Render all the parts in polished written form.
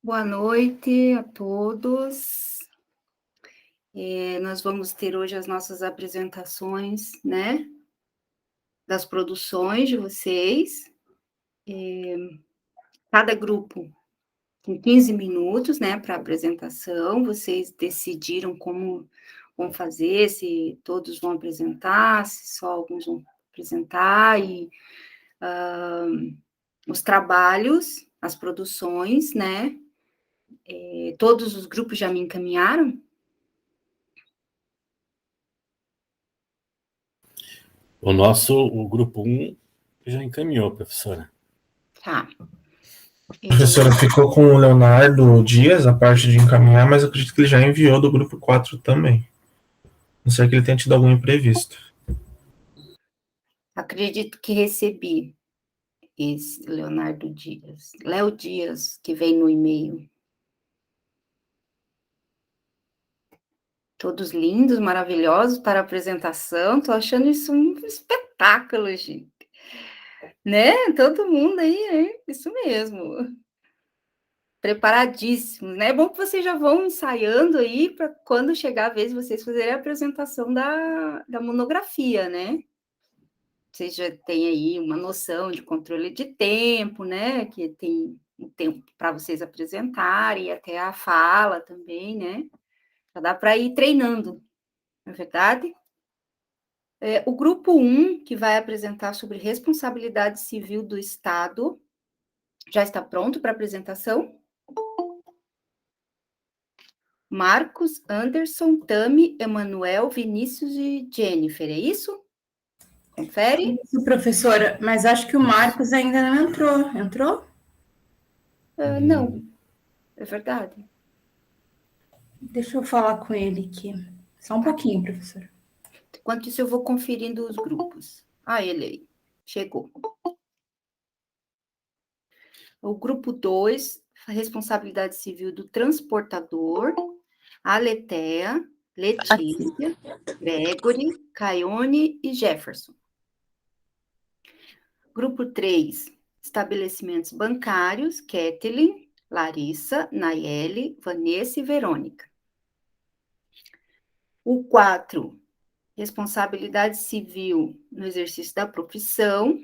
Boa noite a todos. Nós vamos ter hoje as nossas apresentações, né, das produções de vocês. Cada grupo com 15 minutos, né, para apresentação. Vocês decidiram como vão fazer, se todos vão apresentar, se só alguns vão apresentar, e os trabalhos, as produções, né. Todos os grupos já me encaminharam? O grupo 1 já encaminhou, professora. Tá. A professora ficou com o Leonardo Dias, a parte de encaminhar, mas eu acredito que ele já enviou do grupo 4 também. Não sei que ele tenha tido algum imprevisto. Acredito que recebi esse Leonardo Dias. Léo Dias, que vem no e-mail. Todos lindos, maravilhosos para a apresentação. Tô achando isso um espetáculo, gente. Né? Todo mundo aí, hein? Isso mesmo. Preparadíssimos, né? É bom que vocês já vão ensaiando aí para quando chegar a vez de vocês fazerem a apresentação da monografia, né? Vocês já têm aí uma noção de controle de tempo, né? Que tem um tempo para vocês apresentarem, até a fala também, né? Já dá para ir treinando, não é verdade? O grupo 1, que vai apresentar sobre responsabilidade civil do Estado, já está pronto para apresentação? Marcos, Anderson, Tami, Emanuel, Vinícius e Jennifer, é isso? Confere? Isso, professora, mas acho que o Marcos ainda não entrou. Entrou? Não, é verdade. Deixa eu falar com ele aqui. Só um pouquinho, professora. Enquanto isso, eu vou conferindo os grupos. Ele aí, chegou. O grupo 2, responsabilidade civil do transportador, Aletea, Letícia, Gregory, Caione e Jefferson. Grupo 3, estabelecimentos bancários, Kathleen, Larissa, Nayeli, Vanessa e Verônica. O 4, responsabilidade civil no exercício da profissão,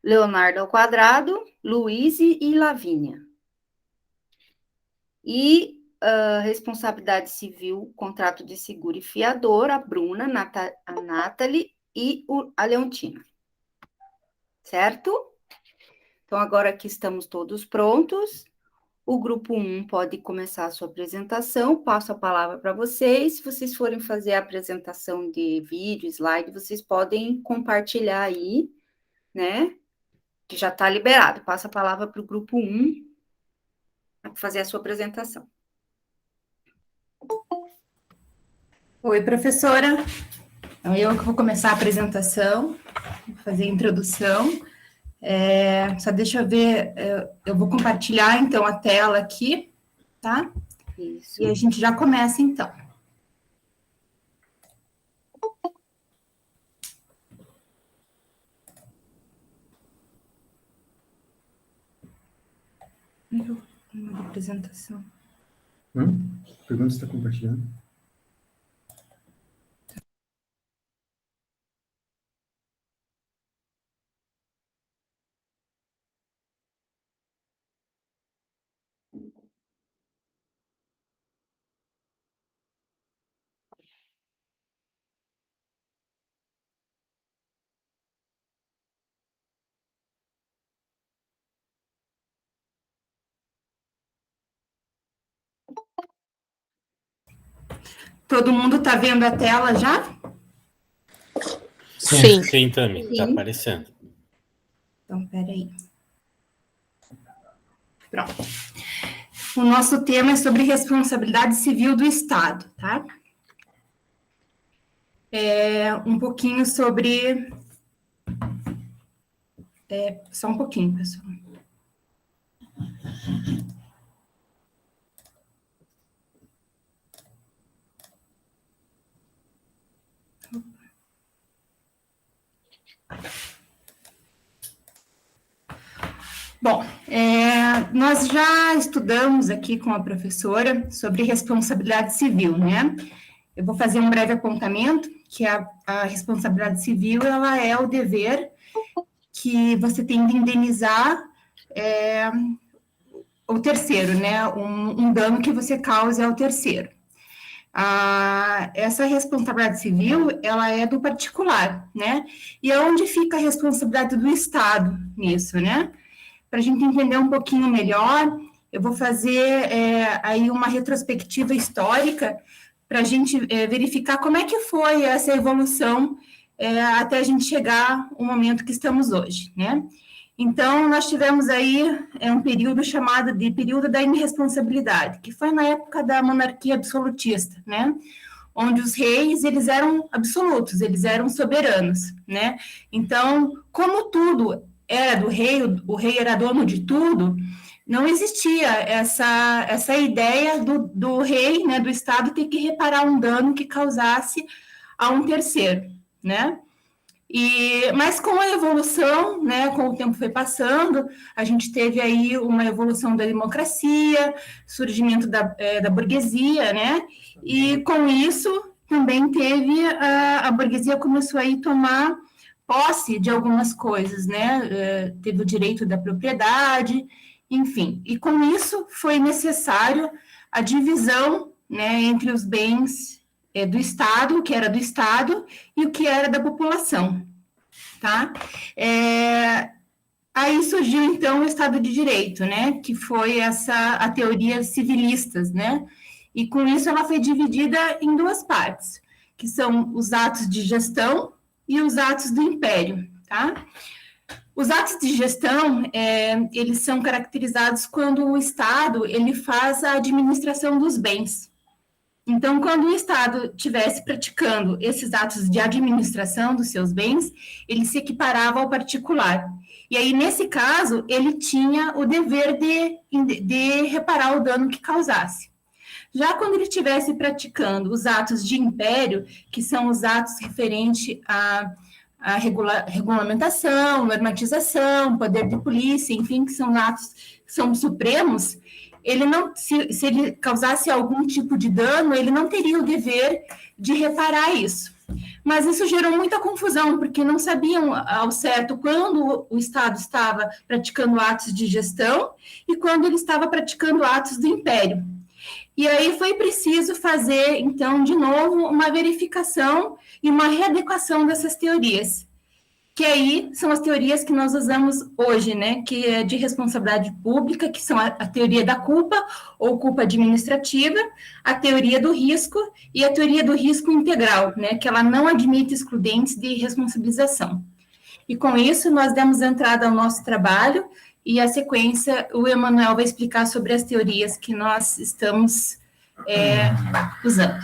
Leonardo ao quadrado, Luiz e Lavínia. E responsabilidade civil, contrato de seguro e fiador, a Bruna, a Nathalie e a Leontina. Certo? Então, agora que estamos todos prontos, o grupo 1 pode começar a sua apresentação, passo a palavra para vocês. Se vocês forem fazer a apresentação de vídeo, slide, vocês podem compartilhar aí, né? Que já está liberado. Passa a palavra para o grupo 1 para fazer a sua apresentação. Oi, professora. Então, eu que vou começar a apresentação, vou fazer a introdução. Só deixa eu ver, eu vou compartilhar, então, a tela aqui, tá? Isso. E a gente já começa, então. Uma apresentação. Pergunta se está compartilhando. Todo mundo está vendo a tela já? Sim. Sim, também. Está aparecendo. Então, peraí. Pronto. O nosso tema é sobre responsabilidade civil do Estado, tá? Um pouquinho sobre... só um pouquinho, pessoal. Bom, nós já estudamos aqui com a professora sobre responsabilidade civil, né? Eu vou fazer um breve apontamento, que a responsabilidade civil, ela é o dever que você tem de indenizar o terceiro, né? Um dano que você cause ao terceiro. Essa responsabilidade civil, ela é do particular, né? E onde fica a responsabilidade do Estado nisso, né? Para a gente entender um pouquinho melhor, eu vou fazer aí uma retrospectiva histórica para a gente verificar como é que foi essa evolução até a gente chegar ao momento que estamos hoje, né? Então, nós tivemos aí um período chamado de período da irresponsabilidade, que foi na época da monarquia absolutista, né? Onde os reis, eles eram absolutos, eles eram soberanos, né? Então, como tudo era do rei, o rei era dono de tudo, não existia essa ideia do rei, né, do Estado, ter que reparar um dano que causasse a um terceiro, né? Mas com a evolução, né, com o tempo foi passando, a gente teve aí uma evolução da democracia, surgimento da burguesia, né? E com isso também teve a burguesia começou aí a tomar posse de algumas coisas, né? Teve o direito da propriedade, enfim. E com isso foi necessário a divisão, né, entre os bens do Estado, o que era do Estado, e o que era da população, tá? Aí surgiu, então, o Estado de Direito, né, que foi a teoria civilistas, né, e com isso ela foi dividida em duas partes, que são os atos de gestão e os atos do império, tá? Os atos de gestão, eles são caracterizados quando o Estado, ele faz a administração dos bens. Então, quando o Estado estivesse praticando esses atos de administração dos seus bens, ele se equiparava ao particular. E aí, nesse caso, ele tinha o dever de reparar o dano que causasse. Já quando ele estivesse praticando os atos de império, que são os atos referentes à regulamentação, normatização, poder de polícia, enfim, que são atos que são supremos, ele não, se ele causasse algum tipo de dano, ele não teria o dever de reparar isso. Mas isso gerou muita confusão, porque não sabiam ao certo quando o Estado estava praticando atos de gestão e quando ele estava praticando atos do império. E aí foi preciso fazer, então, de novo, uma verificação e uma readequação dessas teorias, que aí são as teorias que nós usamos hoje, né, que é de responsabilidade pública, que são a teoria da culpa, ou culpa administrativa, a teoria do risco e a teoria do risco integral, né, que ela não admite excludentes de responsabilização. E com isso, nós demos entrada ao nosso trabalho, e a sequência, o Emanuel vai explicar sobre as teorias que nós estamos usando.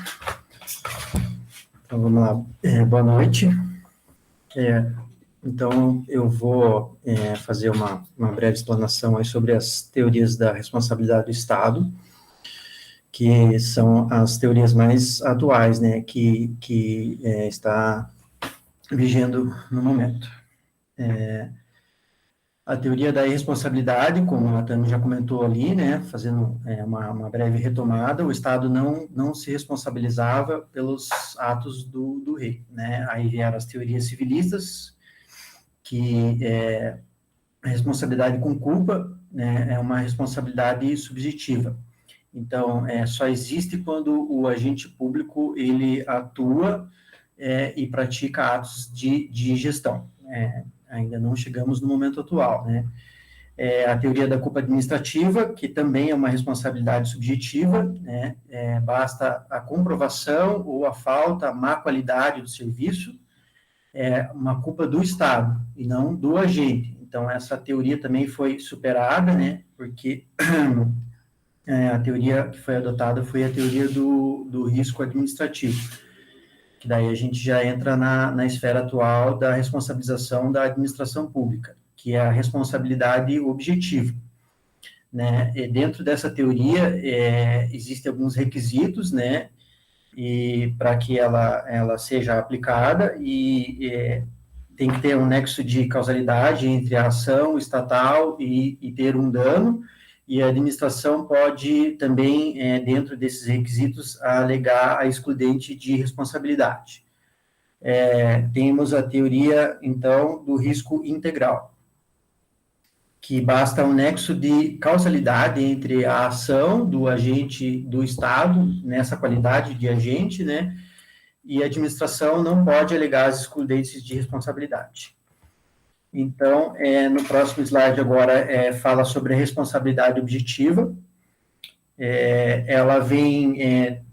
Então, vamos lá. Boa noite. Então, eu vou fazer uma breve explanação aí sobre as teorias da responsabilidade do Estado, que são as teorias mais atuais, né, que está vigendo no momento. A teoria da irresponsabilidade, como a Tânia já comentou ali, né, fazendo uma breve retomada, o Estado não se responsabilizava pelos atos do rei, né, aí vieram as teorias civilistas, que a responsabilidade com culpa, né, é uma responsabilidade subjetiva. Então, só existe quando o agente público, ele atua e pratica atos de gestão. Ainda não chegamos no momento atual, né? A teoria da culpa administrativa, que também é uma responsabilidade subjetiva, né? Basta a comprovação ou a falta, a má qualidade do serviço, uma culpa do Estado e não do agente. Então, essa teoria também foi superada, né? Porque a teoria que foi adotada foi a teoria do risco administrativo, que daí a gente já entra na esfera atual da responsabilização da administração pública, que é a responsabilidade objetiva, né? E dentro dessa teoria, existem alguns requisitos, né, e para que ela seja aplicada, e tem que ter um nexo de causalidade entre a ação estatal e ter um dano, e a administração pode também, dentro desses requisitos, alegar a excludente de responsabilidade. Temos a teoria, então, do risco integral, que basta um nexo de causalidade entre a ação do agente do Estado, nessa qualidade de agente, né, e a administração não pode alegar as excludentes de responsabilidade. Então, no próximo slide agora, fala sobre a responsabilidade objetiva. Ela vem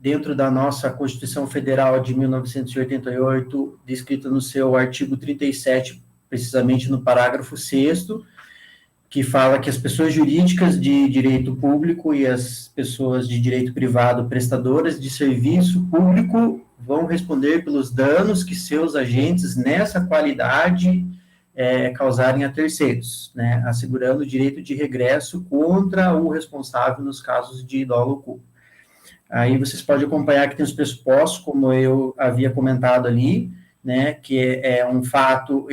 dentro da nossa Constituição Federal de 1988, descrita no seu artigo 37, precisamente no parágrafo 6º, que fala que as pessoas jurídicas de direito público e as pessoas de direito privado prestadoras de serviço público vão responder pelos danos que seus agentes nessa qualidade causarem a terceiros, né, assegurando o direito de regresso contra o responsável nos casos de dolo ou culpa. Aí vocês podem acompanhar que tem os pressupostos, como eu havia comentado ali, né, que é um fato,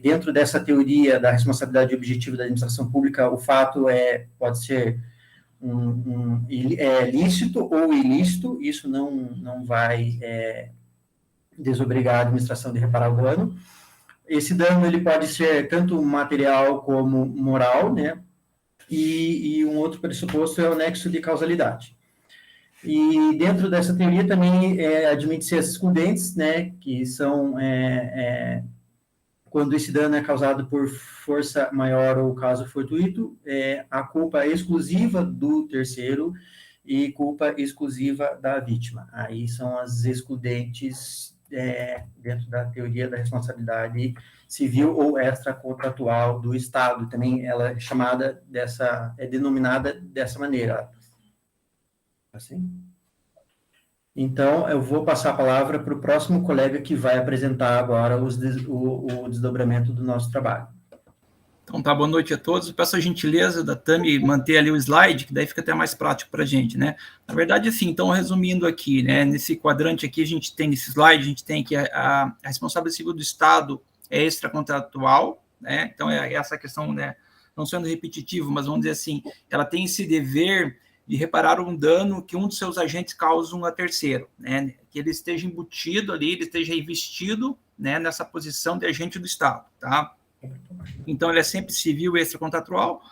dentro dessa teoria da responsabilidade objetiva da administração pública, o fato pode ser lícito ou ilícito, isso não vai desobrigar a administração de reparar o dano. Esse dano, ele pode ser tanto material como moral, né, e um outro pressuposto é o nexo de causalidade. E dentro dessa teoria também admite-se as excludentes, né, que são quando esse dano é causado por força maior ou caso fortuito, a culpa exclusiva do terceiro e culpa exclusiva da vítima. Aí são as excludentes dentro da teoria da responsabilidade civil ou extracontratual do Estado. Também ela é denominada dessa maneira. Assim? Então, eu vou passar a palavra para o próximo colega que vai apresentar agora o desdobramento do nosso trabalho. Então, tá, boa noite a todos. Eu peço a gentileza da Tami manter ali o slide, que daí fica até mais prático para a gente, né? Na verdade, assim, então, resumindo aqui, né, nesse quadrante aqui, a gente tem, nesse slide, a gente tem que a responsabilidade civil do Estado é extracontratual, né? Então, essa questão, né, não sendo repetitivo, mas vamos dizer assim, ela tem esse dever de reparar um dano que um dos seus agentes causa a terceiro, né? Que ele esteja embutido ali, ele esteja investido, né, nessa posição de agente do Estado, tá? Então, ele é sempre civil e extracontratual.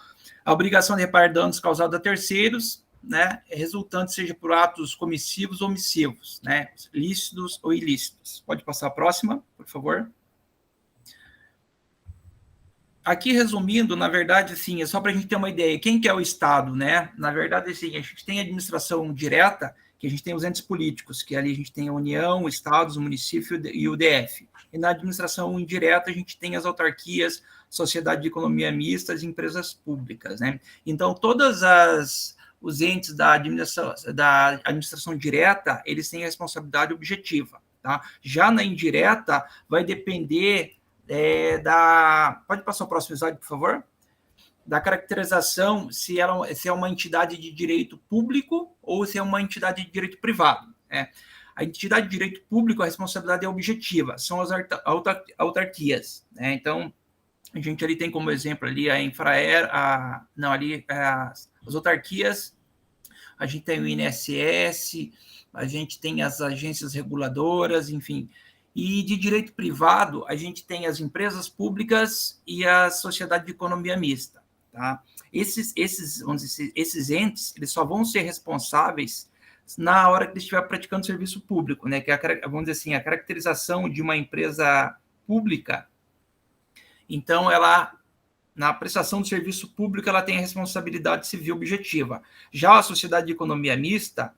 A obrigação de reparar danos causados a terceiros, né, resultante seja por atos comissivos ou omissivos, né, lícitos ou ilícitos. Pode passar a próxima, por favor. Aqui, resumindo, na verdade, assim, é só para a gente ter uma ideia, quem que é o Estado, né? Na verdade, assim, a gente tem a administração direta, que a gente tem os entes políticos, que ali a gente tem a União, estados, o município e o DF. E na administração indireta, a gente tem as autarquias, sociedade de economia mista, as empresas públicas, né? Então, os entes da administração direta, eles têm a responsabilidade objetiva, tá? Já na indireta, vai depender pode passar o próximo slide, por favor? Da caracterização, se é uma entidade de direito público ou se é uma entidade de direito privado. A entidade de direito público, a responsabilidade é objetiva, são as autarquias, né? Então, a gente ali tem como exemplo ali a Infraero, as autarquias, a gente tem o INSS, a gente tem as agências reguladoras, enfim. E de direito privado, a gente tem as empresas públicas e a sociedade de economia mista, tá? Esses entes, eles só vão ser responsáveis na hora que eles estiverem praticando serviço público, né? Que vamos dizer assim, a caracterização de uma empresa pública. Então, na prestação do serviço público, ela tem a responsabilidade civil objetiva. Já a sociedade de economia mista,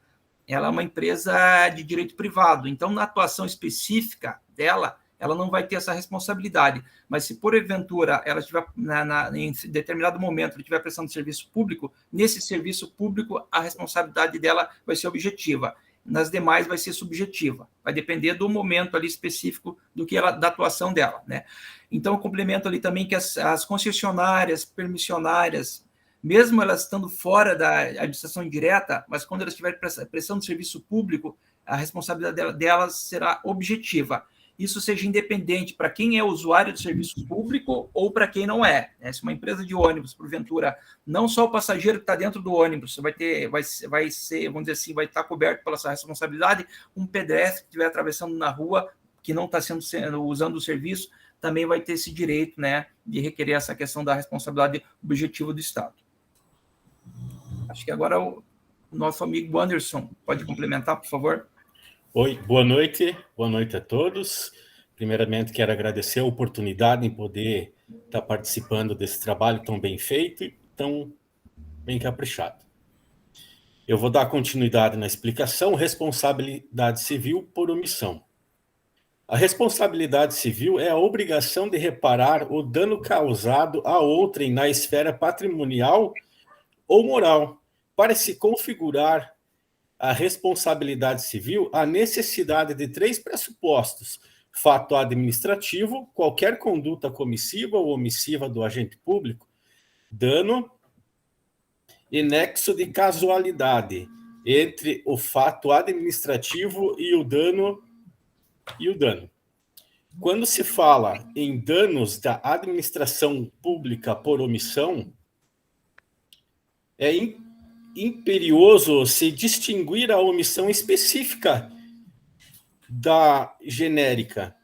ela é uma empresa de direito privado, então, na atuação específica dela, ela não vai ter essa responsabilidade, mas se, porventura, ela estiver, em determinado momento, ela estiver prestando serviço público, nesse serviço público, a responsabilidade dela vai ser objetiva, nas demais vai ser subjetiva, vai depender do momento ali específico da atuação dela, né? Então, eu complemento ali também que as concessionárias, permissionárias, mesmo elas estando fora da administração indireta, mas quando elas estiverem prestando serviço público, a responsabilidade delas será objetiva. isso seja independente para quem é usuário de serviço público ou para quem não é. Né? Se uma empresa de ônibus, porventura, não só o passageiro que está dentro do ônibus vai ser, vamos dizer assim, vai estar coberto pela sua responsabilidade, um pedestre que estiver atravessando na rua, que não está usando o serviço, também vai ter esse direito, né, de requerer essa questão da responsabilidade objetiva do Estado. Acho que agora o nosso amigo Anderson pode complementar, por favor. Oi, boa noite a todos. Primeiramente, quero agradecer a oportunidade em poder estar participando desse trabalho tão bem feito e tão bem caprichado. Eu vou dar continuidade na explicação. Responsabilidade civil por omissão. A responsabilidade civil é a obrigação de reparar o dano causado a outrem na esfera patrimonial ou moral. Para se configurar a responsabilidade civil, há necessidade de 3 pressupostos: fato administrativo, qualquer conduta comissiva ou omissiva do agente público, dano e nexo de casualidade entre o fato administrativo e o dano. Quando se fala em danos da administração pública por omissão, é imperioso se distinguir a omissão específica da genérica.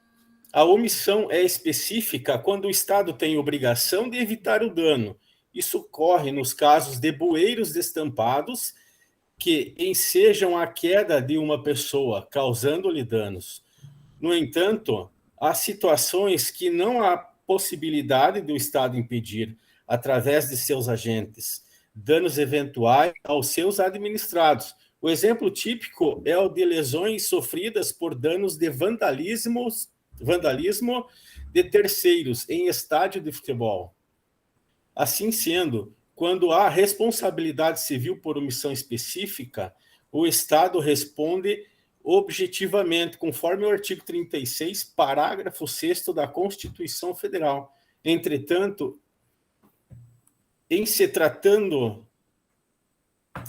A omissão é específica quando o Estado tem obrigação de evitar o dano. Isso ocorre nos casos de bueiros destampados que ensejam a queda de uma pessoa, causando-lhe danos. No entanto, há situações que não há possibilidade do Estado impedir, através de seus agentes, danos eventuais aos seus administrados. O exemplo típico é o de lesões sofridas por danos de vandalismo de terceiros em estádio de futebol. Assim sendo, quando há responsabilidade civil por omissão específica, o Estado responde objetivamente, conforme o artigo 36, parágrafo 6º da Constituição Federal. Entretanto, em se tratando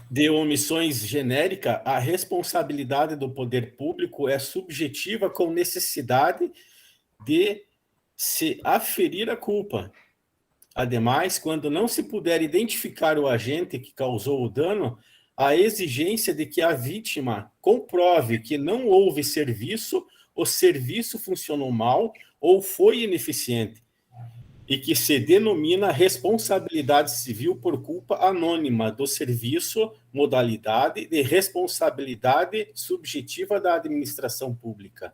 de omissões genéricas, a responsabilidade do poder público é subjetiva, com necessidade de se aferir a culpa. Ademais, quando não se puder identificar o agente que causou o dano, a exigência de que a vítima comprove que não houve serviço, o serviço funcionou mal ou foi ineficiente, e que se denomina responsabilidade civil por culpa anônima do serviço, modalidade de responsabilidade subjetiva da administração pública.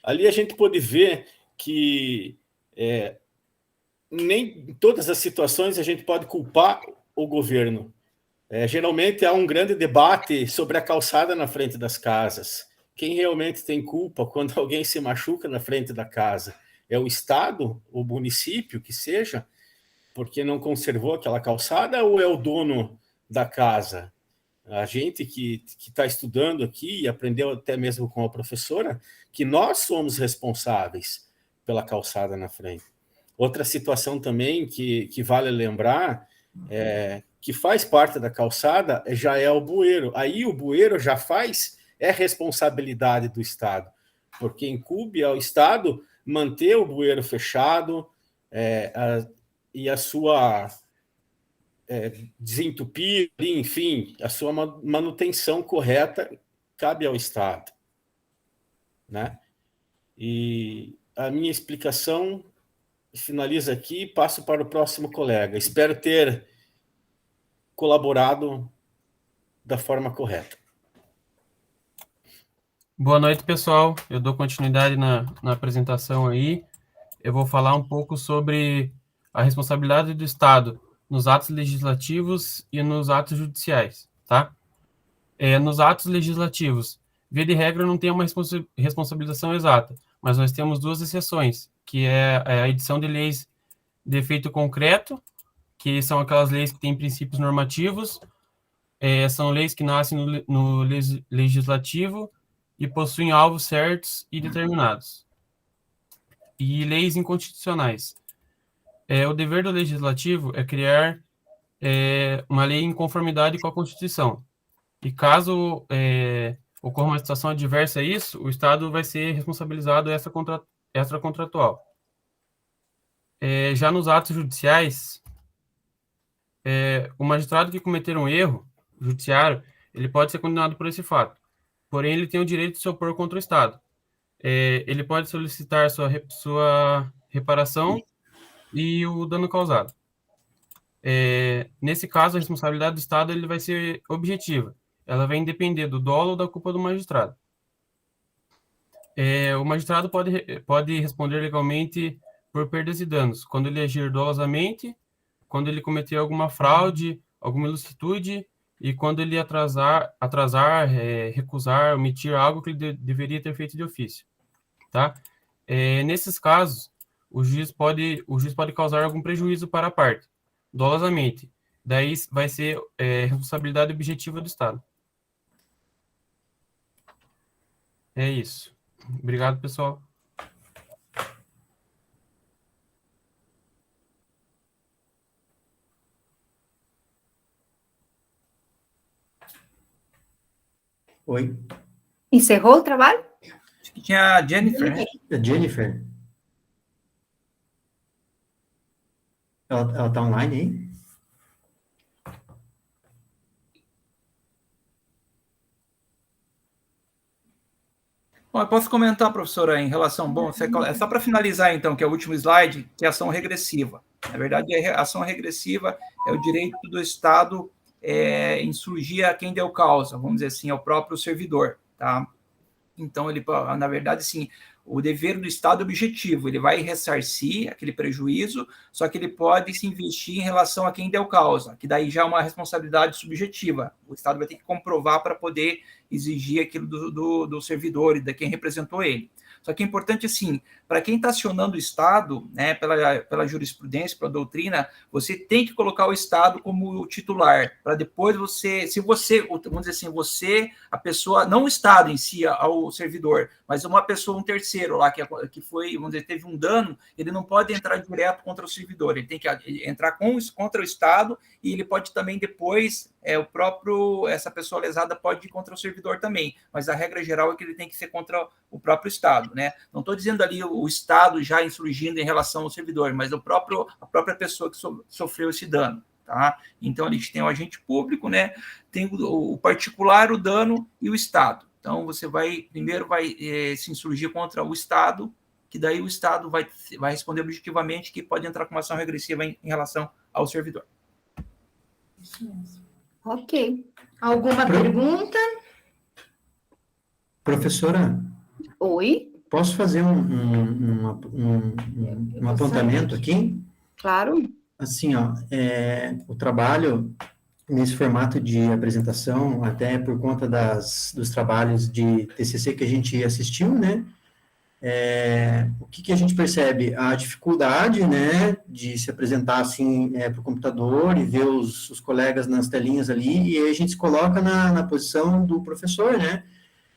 Ali a gente pode ver que nem em todas as situações a gente pode culpar o governo. Geralmente há um grande debate sobre a calçada na frente das casas. Quem realmente tem culpa quando alguém se machuca na frente da casa? É o Estado, o município, que seja, porque não conservou aquela calçada, ou é o dono da casa? A gente que está estudando aqui e aprendeu até mesmo com a professora, que nós somos responsáveis pela calçada na frente. Outra situação também que vale lembrar que faz parte da calçada já é o bueiro. Aí o bueiro já é responsabilidade do Estado, porque incumbe ao Estado manter o bueiro fechado e a sua desentupir, enfim, a sua manutenção correta cabe ao Estado, né? E a minha explicação finaliza aqui e passo para o próximo colega. Espero ter colaborado da forma correta. Boa noite, pessoal. Eu dou continuidade na apresentação aí. Eu vou falar um pouco sobre a responsabilidade do Estado nos atos legislativos e nos atos judiciais, tá? Nos atos legislativos, via de regra, não tem uma responsabilização exata, mas nós temos 2 exceções, que é a edição de leis de efeito concreto, que são aquelas leis que têm princípios normativos, são leis que nascem no legislativo e possuem alvos certos e determinados. E leis inconstitucionais. O dever do legislativo é criar uma lei em conformidade com a Constituição. E caso ocorra uma situação adversa a isso, o Estado vai ser responsabilizado extracontratual. Já nos atos judiciais, o magistrado que cometer um erro judiciário, ele pode ser condenado por esse fato. Porém, ele tem o direito de se opor contra o Estado. Ele pode solicitar sua reparação e o dano causado. Nesse caso, a responsabilidade do Estado ele vai ser objetiva. Ela vai depender do dolo ou da culpa do magistrado. O magistrado pode responder legalmente por perdas e danos, quando ele agir dolosamente, quando ele cometer alguma fraude, alguma ilicitude, e quando ele atrasar, recusar, omitir algo que ele deveria ter feito de ofício. Tá? Nesses casos, o juiz pode causar algum prejuízo para a parte, dolosamente. Daí vai ser responsabilidade objetiva do Estado. É isso. Obrigado, pessoal. Oi. Encerrou o trabalho? Acho que tinha a Jennifer, né? A Jennifer. Ela está online aí? Bom, eu posso comentar, professora, em relação... Bom, é só para finalizar, então, que é o último slide, que é a ação regressiva. Na verdade, a ação regressiva é o direito do Estado insurgir a quem deu causa, vamos dizer assim, ao próprio servidor, tá? Então, ele, na verdade, sim, o dever do Estado é objetivo, ele vai ressarcir aquele prejuízo, só que ele pode se investir em relação a quem deu causa, que daí já é uma responsabilidade subjetiva. O Estado vai ter que comprovar para poder exigir aquilo do servidor e de quem representou ele. Só que é importante, assim, para quem está acionando o Estado, né, pela jurisprudência, pela doutrina, você tem que colocar o Estado como o titular, para depois se você, vamos dizer assim, você, a pessoa, não o Estado em si, ao servidor, mas uma pessoa, um terceiro lá, que foi, vamos dizer, teve um dano, ele não pode entrar direto contra o servidor, ele tem que entrar contra o Estado, e ele pode também depois, essa pessoa lesada pode ir contra o servidor também, mas a regra geral é que ele tem que ser contra o próprio Estado, né? Não estou dizendo ali o Estado já insurgindo em relação ao servidor, mas a própria pessoa que sofreu esse dano, tá? Então, a gente tem o agente público, né? Tem o particular, o dano e o Estado. Então, você primeiro vai se insurgir contra o Estado, que daí o Estado vai responder objetivamente que pode entrar com uma ação regressiva em relação ao servidor. Isso mesmo. Ok. Alguma pergunta? Professora, Oi? posso fazer um apontamento aqui? Claro. Assim, ó, o trabalho nesse formato de apresentação, até por conta dos trabalhos de TCC que a gente assistiu, né? O que a gente percebe? A dificuldade, né, de se apresentar assim para o computador e ver os colegas nas telinhas ali, e aí a gente se coloca na posição do professor, né?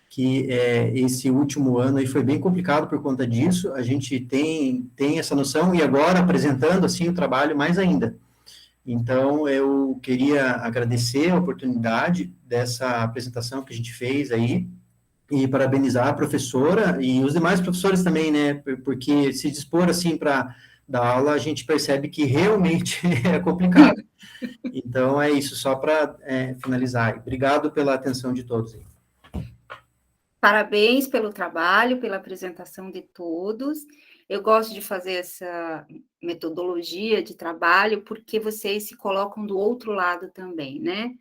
Que esse último ano aí foi bem complicado por conta disso, a gente tem essa noção, e agora apresentando, assim, o trabalho mais ainda. Então, eu queria agradecer a oportunidade dessa apresentação que a gente fez aí, e parabenizar a professora e os demais professores também, né, porque se dispor, assim, para dar aula, a gente percebe que realmente é complicado. Então, é isso, só para finalizar. Obrigado pela atenção de todos aí. Parabéns pelo trabalho, pela apresentação de todos. Eu gosto de fazer essa metodologia de trabalho porque vocês se colocam do outro lado também, né?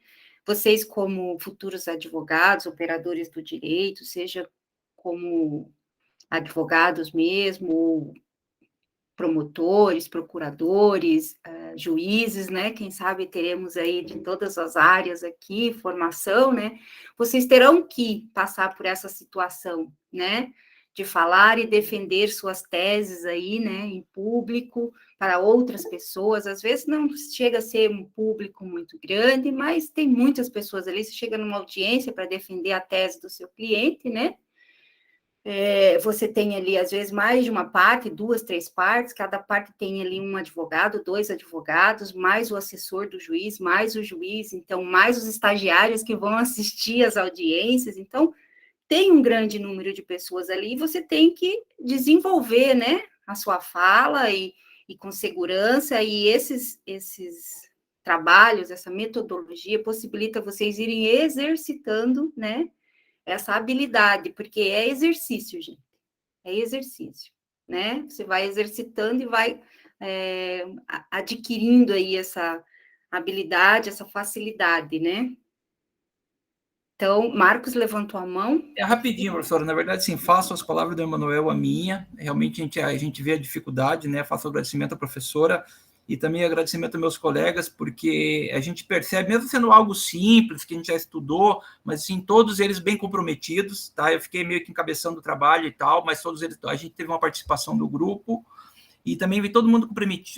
Vocês, como futuros advogados, operadores do direito, seja como advogados mesmo, ou promotores, procuradores, juízes, né? Quem sabe teremos aí de todas as áreas aqui, formação, né? Vocês terão que passar por essa situação, né? De falar e defender suas teses aí, né? Em público, para outras pessoas. Às vezes não chega a ser um público muito grande, mas tem muitas pessoas ali. Você chega numa audiência para defender a tese do seu cliente, né? Você tem ali, às vezes, mais de uma parte, 2, 3 partes, cada parte tem ali um advogado, 2 advogados, mais o assessor do juiz, mais o juiz, então, mais os estagiários que vão assistir às audiências. Então, tem um grande número de pessoas ali, você tem que desenvolver, né, a sua fala e com segurança, e esses trabalhos, essa metodologia possibilita vocês irem exercitando, né, essa habilidade, porque é exercício, gente, é exercício, né, você vai exercitando e vai adquirindo aí essa habilidade, essa facilidade, né. Então, Marcos levantou a mão. É rapidinho, professora. Na verdade, sim, faço as palavras do Emanuel a minha. Realmente, a gente vê a dificuldade, né? Faço agradecimento à professora e também agradecimento aos meus colegas, porque a gente percebe, mesmo sendo algo simples, que a gente já estudou, mas, assim, todos eles bem comprometidos, tá? Eu fiquei meio que encabeçando o trabalho e tal, mas todos eles, a gente teve uma participação do grupo, e também vi todo mundo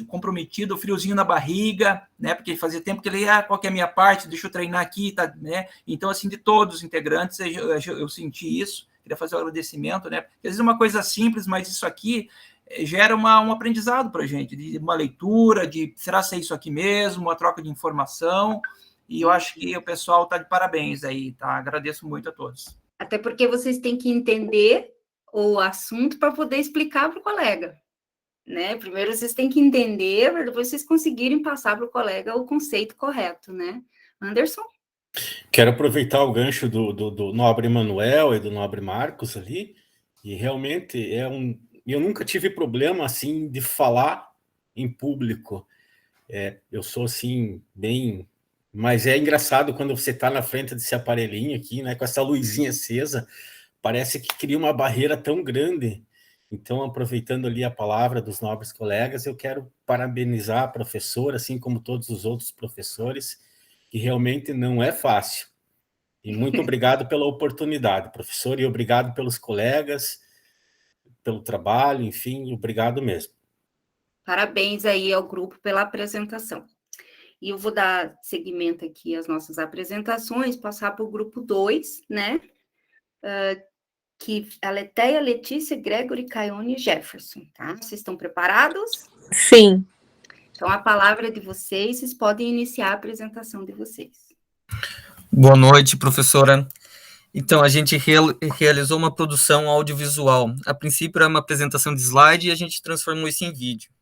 comprometido, friozinho na barriga, né, porque fazia tempo que ele, qual que é a minha parte, deixa eu treinar aqui, tá, né, então, assim, de todos os integrantes, eu senti isso, queria fazer um agradecimento, né, porque às vezes é uma coisa simples, mas isso aqui gera um aprendizado para a gente, de uma leitura, de, será que é isso aqui mesmo, uma troca de informação, e eu acho que o pessoal está de parabéns aí, tá, agradeço muito a todos. Até porque vocês têm que entender o assunto para poder explicar para o colega. Né? Primeiro vocês têm que entender, para depois vocês conseguirem passar para o colega o conceito correto, né? Anderson? Quero aproveitar o gancho do nobre Emanuel e do nobre Marcos ali, e realmente eu nunca tive problema, assim, de falar em público. Eu sou, assim, bem... Mas é engraçado quando você está na frente desse aparelhinho aqui, né, com essa luzinha acesa, parece que cria uma barreira tão grande. Então, aproveitando ali a palavra dos nobres colegas, eu quero parabenizar a professora, assim como todos os outros professores, que realmente não é fácil. E muito obrigado pela oportunidade, professor, e obrigado pelos colegas, pelo trabalho, enfim, obrigado mesmo. Parabéns aí ao grupo pela apresentação. E eu vou dar seguimento aqui às nossas apresentações, passar para o grupo 2, né? Que a Letéia, Letícia, Gregory, Caione e Jefferson, tá? Vocês estão preparados? Sim. Então, a palavra é de vocês podem iniciar a apresentação de vocês. Boa noite, professora. Então, a gente realizou uma produção audiovisual. A princípio era uma apresentação de slide e a gente transformou isso em vídeo.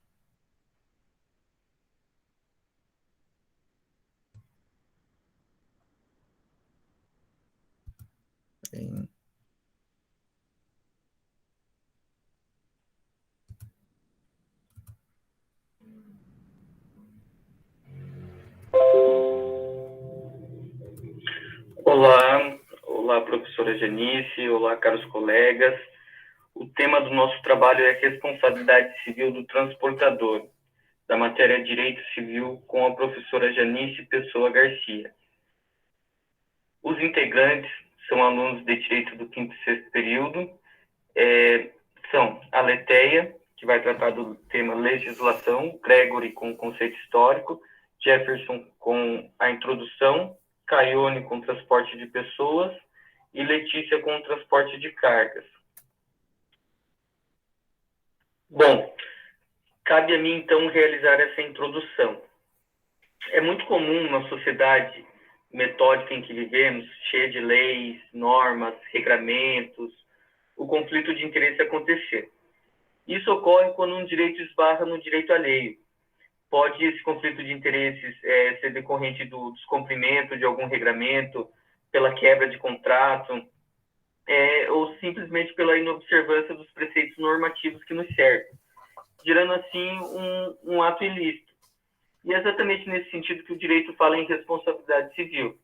Olá, professora Janice, olá, caros colegas. O tema do nosso trabalho é responsabilidade civil do transportador, da matéria Direito Civil, com a professora Janice Pessoa Garcia. Os integrantes são alunos de Direito do 5º e 6º período, são a Letéia, que vai tratar do tema legislação, Gregory com o conceito histórico, Jefferson com a introdução, Caione com transporte de pessoas e Letícia com transporte de cargas. Bom, cabe a mim, então, realizar essa introdução. É muito comum na sociedade metódica em que vivemos, cheia de leis, normas, regramentos, o conflito de interesse acontecer. Isso ocorre quando um direito esbarra no direito alheio. Pode esse conflito de interesses ser decorrente do descumprimento de algum regramento, pela quebra de contrato, ou simplesmente pela inobservância dos preceitos normativos que nos cercam, gerando assim um ato ilícito. E é exatamente nesse sentido que o direito fala em responsabilidade civil,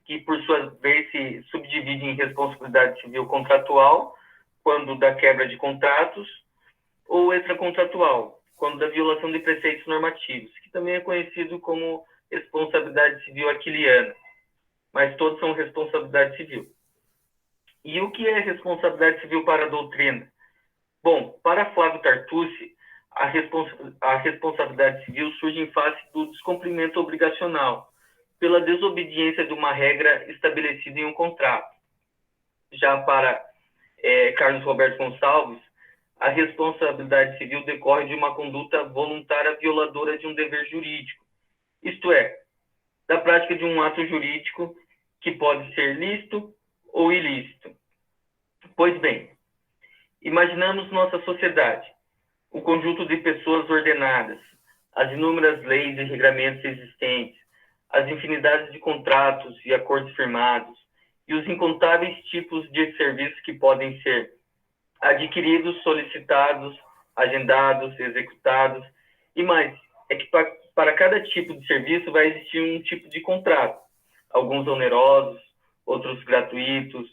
que por sua vez se subdivide em responsabilidade civil contratual, quando da quebra de contratos, ou extracontratual, quando da violação de preceitos normativos, que também é conhecido como responsabilidade civil aquiliana, mas todos são responsabilidade civil. E o que é responsabilidade civil para a doutrina? Bom, para Flávio Tartucci, a responsabilidade civil surge em face do descumprimento obrigacional, pela desobediência de uma regra estabelecida em um contrato. Já para Carlos Roberto Gonçalves, a responsabilidade civil decorre de uma conduta voluntária violadora de um dever jurídico, isto é, da prática de um ato jurídico que pode ser lícito ou ilícito. Pois bem, imaginamos nossa sociedade, o conjunto de pessoas ordenadas, as inúmeras leis e regramentos existentes, as infinidades de contratos e acordos firmados, e os incontáveis tipos de serviços que podem ser adquiridos, solicitados, agendados, executados, e mais, é que para cada tipo de serviço vai existir um tipo de contrato, alguns onerosos, outros gratuitos,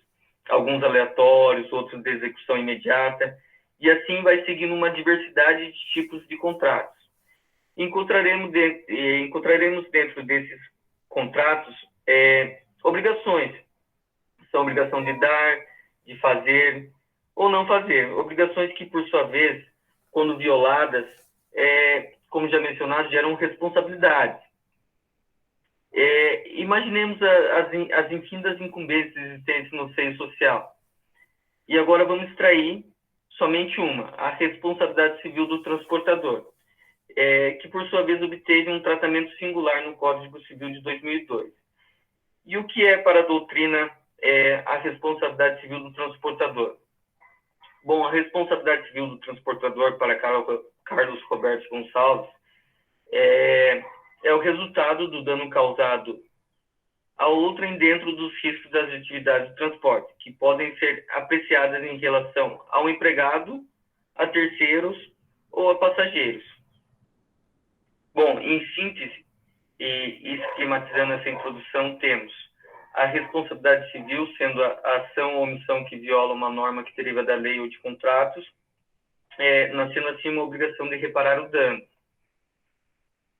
alguns aleatórios, outros de execução imediata, e assim vai seguindo uma diversidade de tipos de contratos. Encontraremos dentro desses contratos obrigações. São obrigação de dar, de fazer ou não fazer. Obrigações que, por sua vez, quando violadas, como já mencionado, geram responsabilidades. Imaginemos as infinitas incumbências existentes no seio social. E agora vamos extrair somente uma, a responsabilidade civil do transportador, que, por sua vez, obteve um tratamento singular no Código Civil de 2002. E o que é, para a doutrina, a responsabilidade civil do transportador? Bom, a responsabilidade civil do transportador, para Carlos Roberto Gonçalves, é o resultado do dano causado a outrem dentro dos riscos das atividades de transporte, que podem ser apreciadas em relação ao empregado, a terceiros ou a passageiros. Bom, em síntese, e esquematizando essa introdução, temos a responsabilidade civil, sendo a ação ou omissão que viola uma norma que deriva da lei ou de contratos, nascendo assim uma obrigação de reparar o dano.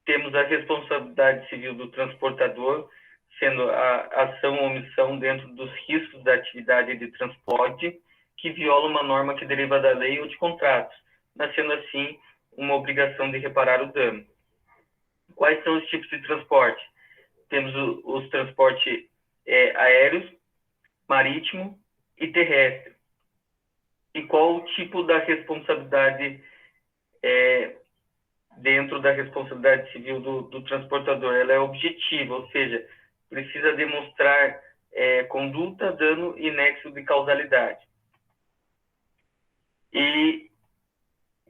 Temos a responsabilidade civil do transportador, sendo a ação ou omissão dentro dos riscos da atividade de transporte que viola uma norma que deriva da lei ou de contratos, nascendo assim uma obrigação de reparar o dano. Quais são os tipos de transporte? Temos os transportes aéreos, marítimo e terrestre. E qual o tipo da responsabilidade dentro da responsabilidade civil do transportador? Ela é objetiva, ou seja, precisa demonstrar conduta, dano e nexo de causalidade. E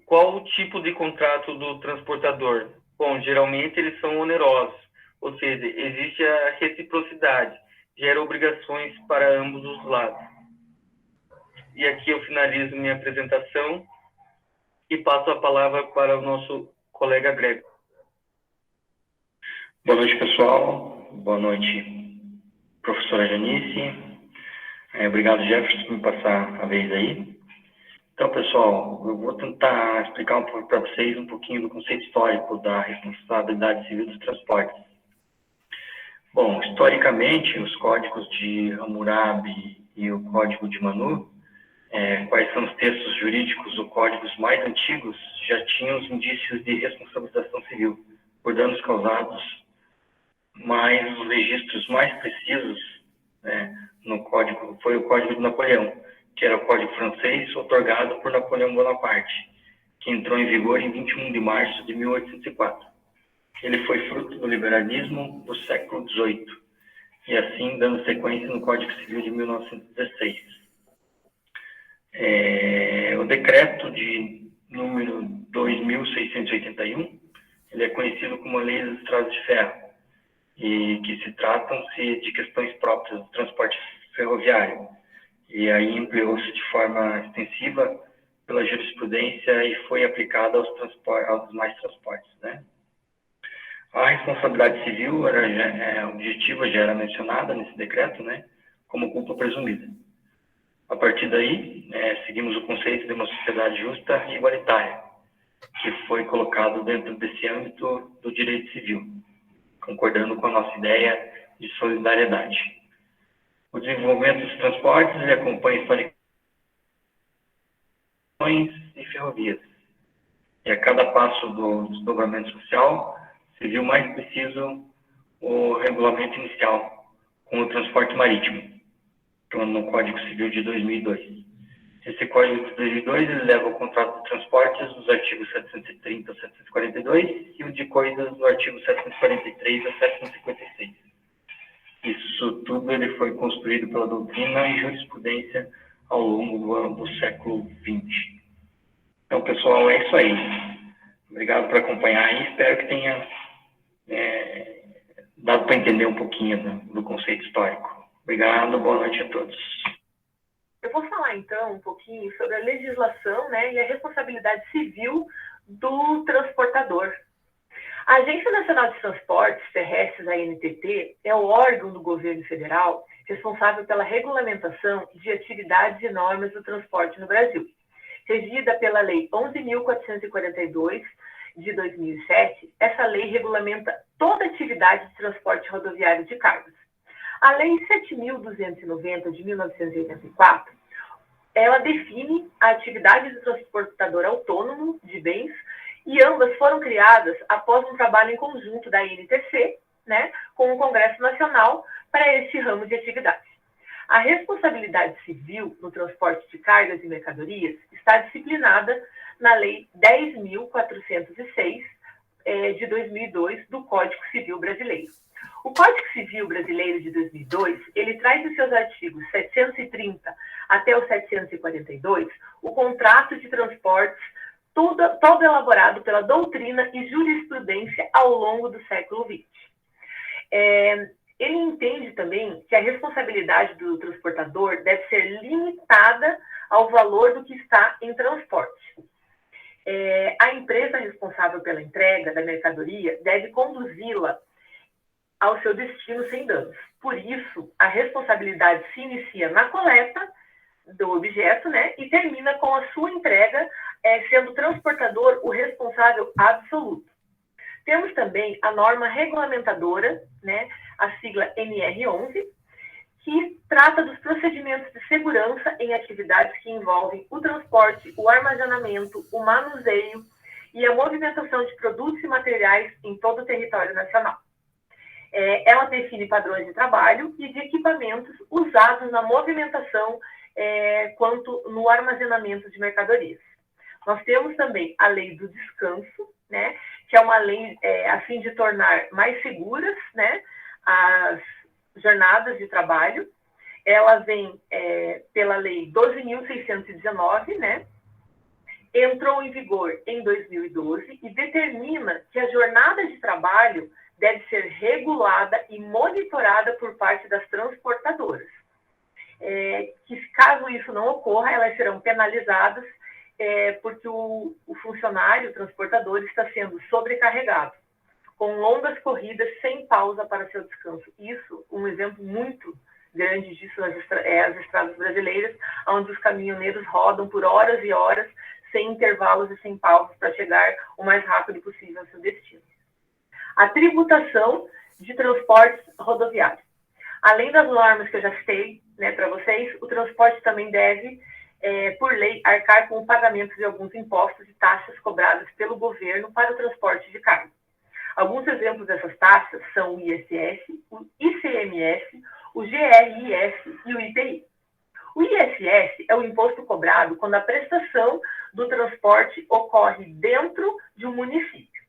qual o tipo de contrato do transportador? Bom, geralmente eles são onerosos, ou seja, existe a reciprocidade, gera obrigações para ambos os lados. E aqui eu finalizo minha apresentação e passo a palavra para o nosso colega Greg. Boa noite, pessoal. Boa noite, professora Janice. Obrigado, Jefferson, por me passar a vez aí. Então, pessoal, eu vou tentar explicar um pouco para vocês um pouquinho do conceito histórico da responsabilidade civil dos transportes. Bom, historicamente, os códigos de Hammurabi e o Código de Manu, quais são os textos jurídicos ou códigos mais antigos, já tinham os indícios de responsabilização civil por danos causados, mas os registros mais precisos no código foi o Código de Napoleão, que era o Código francês outorgado por Napoleão Bonaparte, que entrou em vigor em 21 de março de 1804. Ele foi fruto do liberalismo do século XVIII, e assim dando sequência no Código Civil de 1916. O decreto de número 2681, ele é conhecido como a Lei das Estradas de Ferro, e que se tratam-se de questões próprias do transporte ferroviário, e aí ampliou-se de forma extensiva pela jurisprudência e foi aplicada aos demais transportes, né? A responsabilidade civil objetiva já era mencionada nesse decreto, né, como culpa presumida. A partir daí, seguimos o conceito de uma sociedade justa e igualitária, que foi colocado dentro desse âmbito do direito civil, concordando com a nossa ideia de solidariedade. O desenvolvimento dos transportes ele acompanha historicamente e ferrovias. E a cada passo do desdobramento social, se viu mais preciso o regulamento inicial, com o transporte marítimo, no Código Civil de 2002. Esse Código de 2002 ele leva o contrato de transportes dos artigos 730 a 742 e o de coisas do artigo 743 a 756. Isso tudo ele foi construído pela doutrina e jurisprudência ao longo do século XX. Então, pessoal, é isso aí. Obrigado por acompanhar e espero que tenha dado para entender um pouquinho do conceito histórico. Obrigado, boa noite a todos. Eu vou falar, então, um pouquinho sobre a legislação, né, e a responsabilidade civil do transportador. A Agência Nacional de Transportes Terrestres, a ANTT, é o órgão do governo federal responsável pela regulamentação de atividades e normas do transporte no Brasil. Regida pela Lei 11.442, de 2007, essa lei regulamenta toda atividade de transporte rodoviário de cargas. A Lei 7.290, de 1984, ela define a atividade do transportador autônomo de bens e ambas foram criadas após um trabalho em conjunto da ANTT, né, com o Congresso Nacional para esse ramo de atividade. A responsabilidade civil no transporte de cargas e mercadorias está disciplinada na Lei 10.406, de 2002, do Código Civil Brasileiro. O Código Civil Brasileiro de 2002, ele traz em seus artigos 730 até o 742 o contrato de transportes, todo elaborado pela doutrina e jurisprudência ao longo do século XX. Ele entende também que a responsabilidade do transportador deve ser limitada ao valor do que está em transporte. A empresa responsável pela entrega da mercadoria deve conduzi-la ao seu destino sem danos. Por isso, a responsabilidade se inicia na coleta do objeto, né, e termina com a sua entrega, sendo o transportador o responsável absoluto. Temos também a norma regulamentadora, né, a sigla NR11, que trata dos procedimentos de segurança em atividades que envolvem o transporte, o armazenamento, o manuseio e a movimentação de produtos e materiais em todo o território nacional. Ela define padrões de trabalho e de equipamentos usados na movimentação quanto no armazenamento de mercadorias. Nós temos também a Lei do Descanso, né, que é uma lei a fim de tornar mais seguras, né, as jornadas de trabalho. Ela vem pela Lei 12.619, né, entrou em vigor em 2012 e determina que a jornada de trabalho deve ser regulada e monitorada por parte das transportadoras. Que caso isso não ocorra, elas serão penalizadas porque o funcionário, o transportador, está sendo sobrecarregado, com longas corridas sem pausa para seu descanso. Isso, um exemplo muito grande disso as estradas brasileiras, onde os caminhoneiros rodam por horas e horas, sem intervalos e sem pausas, para chegar o mais rápido possível ao seu destino. A tributação de transportes rodoviários. Além das normas que eu já citei, né, para vocês, o transporte também deve, por lei, arcar com o pagamento de alguns impostos e taxas cobradas pelo governo para o transporte de carga. Alguns exemplos dessas taxas são o ISS, o ICMS, o GRIS e o IPI. O ISS é o imposto cobrado quando a prestação do transporte ocorre dentro de um município.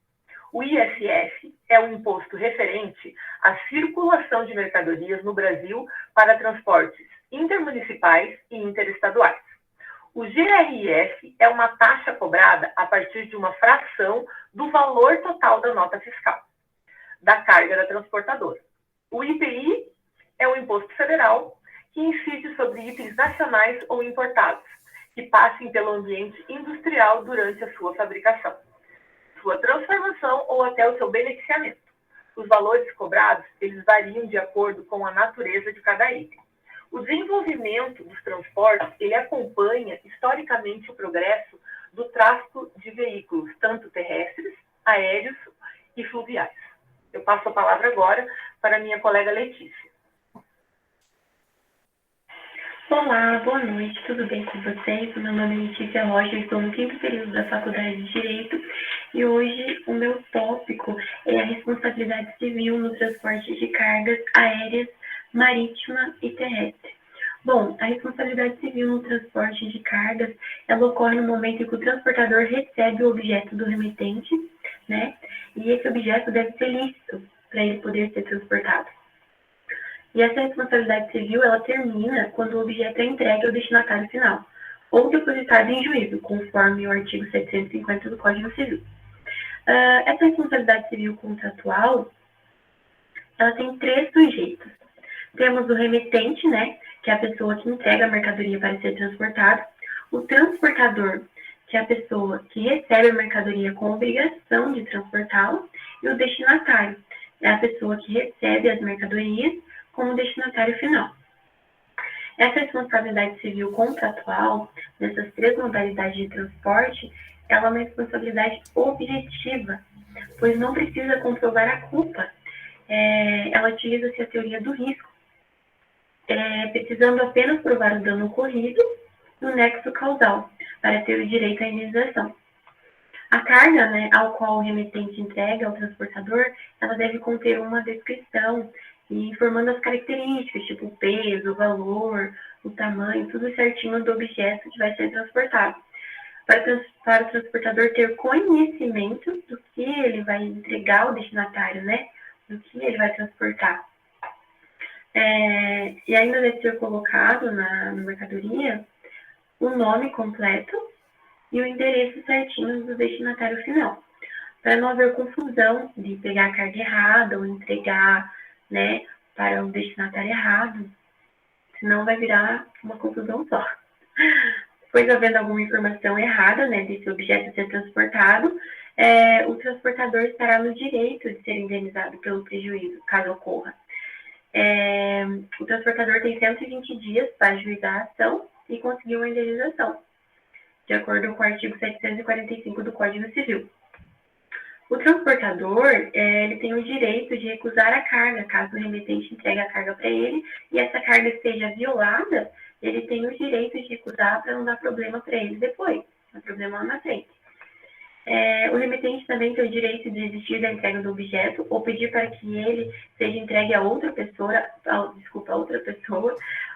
O ISS é um imposto referente à circulação de mercadorias no Brasil para transportes intermunicipais e interestaduais. O GRIS é uma taxa cobrada a partir de uma fração do valor total da nota fiscal da carga da transportadora. O IPI é um imposto federal que incide sobre itens nacionais ou importados, que passem pelo ambiente industrial durante a sua fabricação, sua transformação ou até o seu beneficiamento. Os valores cobrados, eles variam de acordo com a natureza de cada item. O desenvolvimento dos transportes, ele acompanha historicamente o progresso do tráfego de veículos, tanto terrestres, aéreos e fluviais. Eu passo a palavra agora para a minha colega Letícia. Olá, boa noite, tudo bem com vocês? Meu nome é Letícia Rocha, estou no 5º período da Faculdade de Direito e hoje o meu tópico é a responsabilidade civil no transporte de cargas aéreas, marítima e terrestre. Bom, a responsabilidade civil no transporte de cargas, ela ocorre no momento em que o transportador recebe o objeto do remetente, né? E esse objeto deve ser lícito para ele poder ser transportado. E essa responsabilidade civil, ela termina quando o objeto é entregue ao destinatário final, ou depositado em juízo, conforme o artigo 750 do Código Civil. Essa responsabilidade civil contratual, ela tem 3 sujeitos. Temos o remetente, né, que é a pessoa que entrega a mercadoria para ser transportada, o transportador, que é a pessoa que recebe a mercadoria com obrigação de transportá-la, e o destinatário, é a pessoa que recebe as mercadorias como destinatário final. Essa responsabilidade civil contratual, nessas 3 modalidades de transporte, ela é uma responsabilidade objetiva, pois não precisa comprovar a culpa. Ela utiliza-se a teoria do risco, precisando apenas provar o dano ocorrido no nexo causal, para ter o direito à indenização. A carga, né, ao qual o remetente entrega ao transportador, ela deve conter uma descrição informando as características, tipo o peso, o valor, o tamanho, tudo certinho do objeto que vai ser transportado. Para o transportador ter conhecimento do que ele vai entregar ao destinatário, né, do que ele vai transportar. E ainda deve ser colocado na mercadoria o nome completo e o endereço certinho do destinatário final, para não haver confusão de pegar a carga errada ou entregar, né, para o destinatário errado, senão vai virar uma confusão só. Pois havendo alguma informação errada, né, desse objeto ser transportado, o transportador estará no direito de ser indenizado pelo prejuízo, caso ocorra. O transportador tem 120 dias para ajuizar a ação e conseguir uma indenização, de acordo com o artigo 745 do Código Civil. O transportador, ele tem o direito de recusar a carga, caso o remetente entregue a carga para ele e essa carga esteja violada, ele tem o direito de recusar para não dar problema para ele depois, não problema lá na frente. O remetente também tem o direito de desistir da entrega do objeto ou pedir para que ele seja entregue a outra pessoa,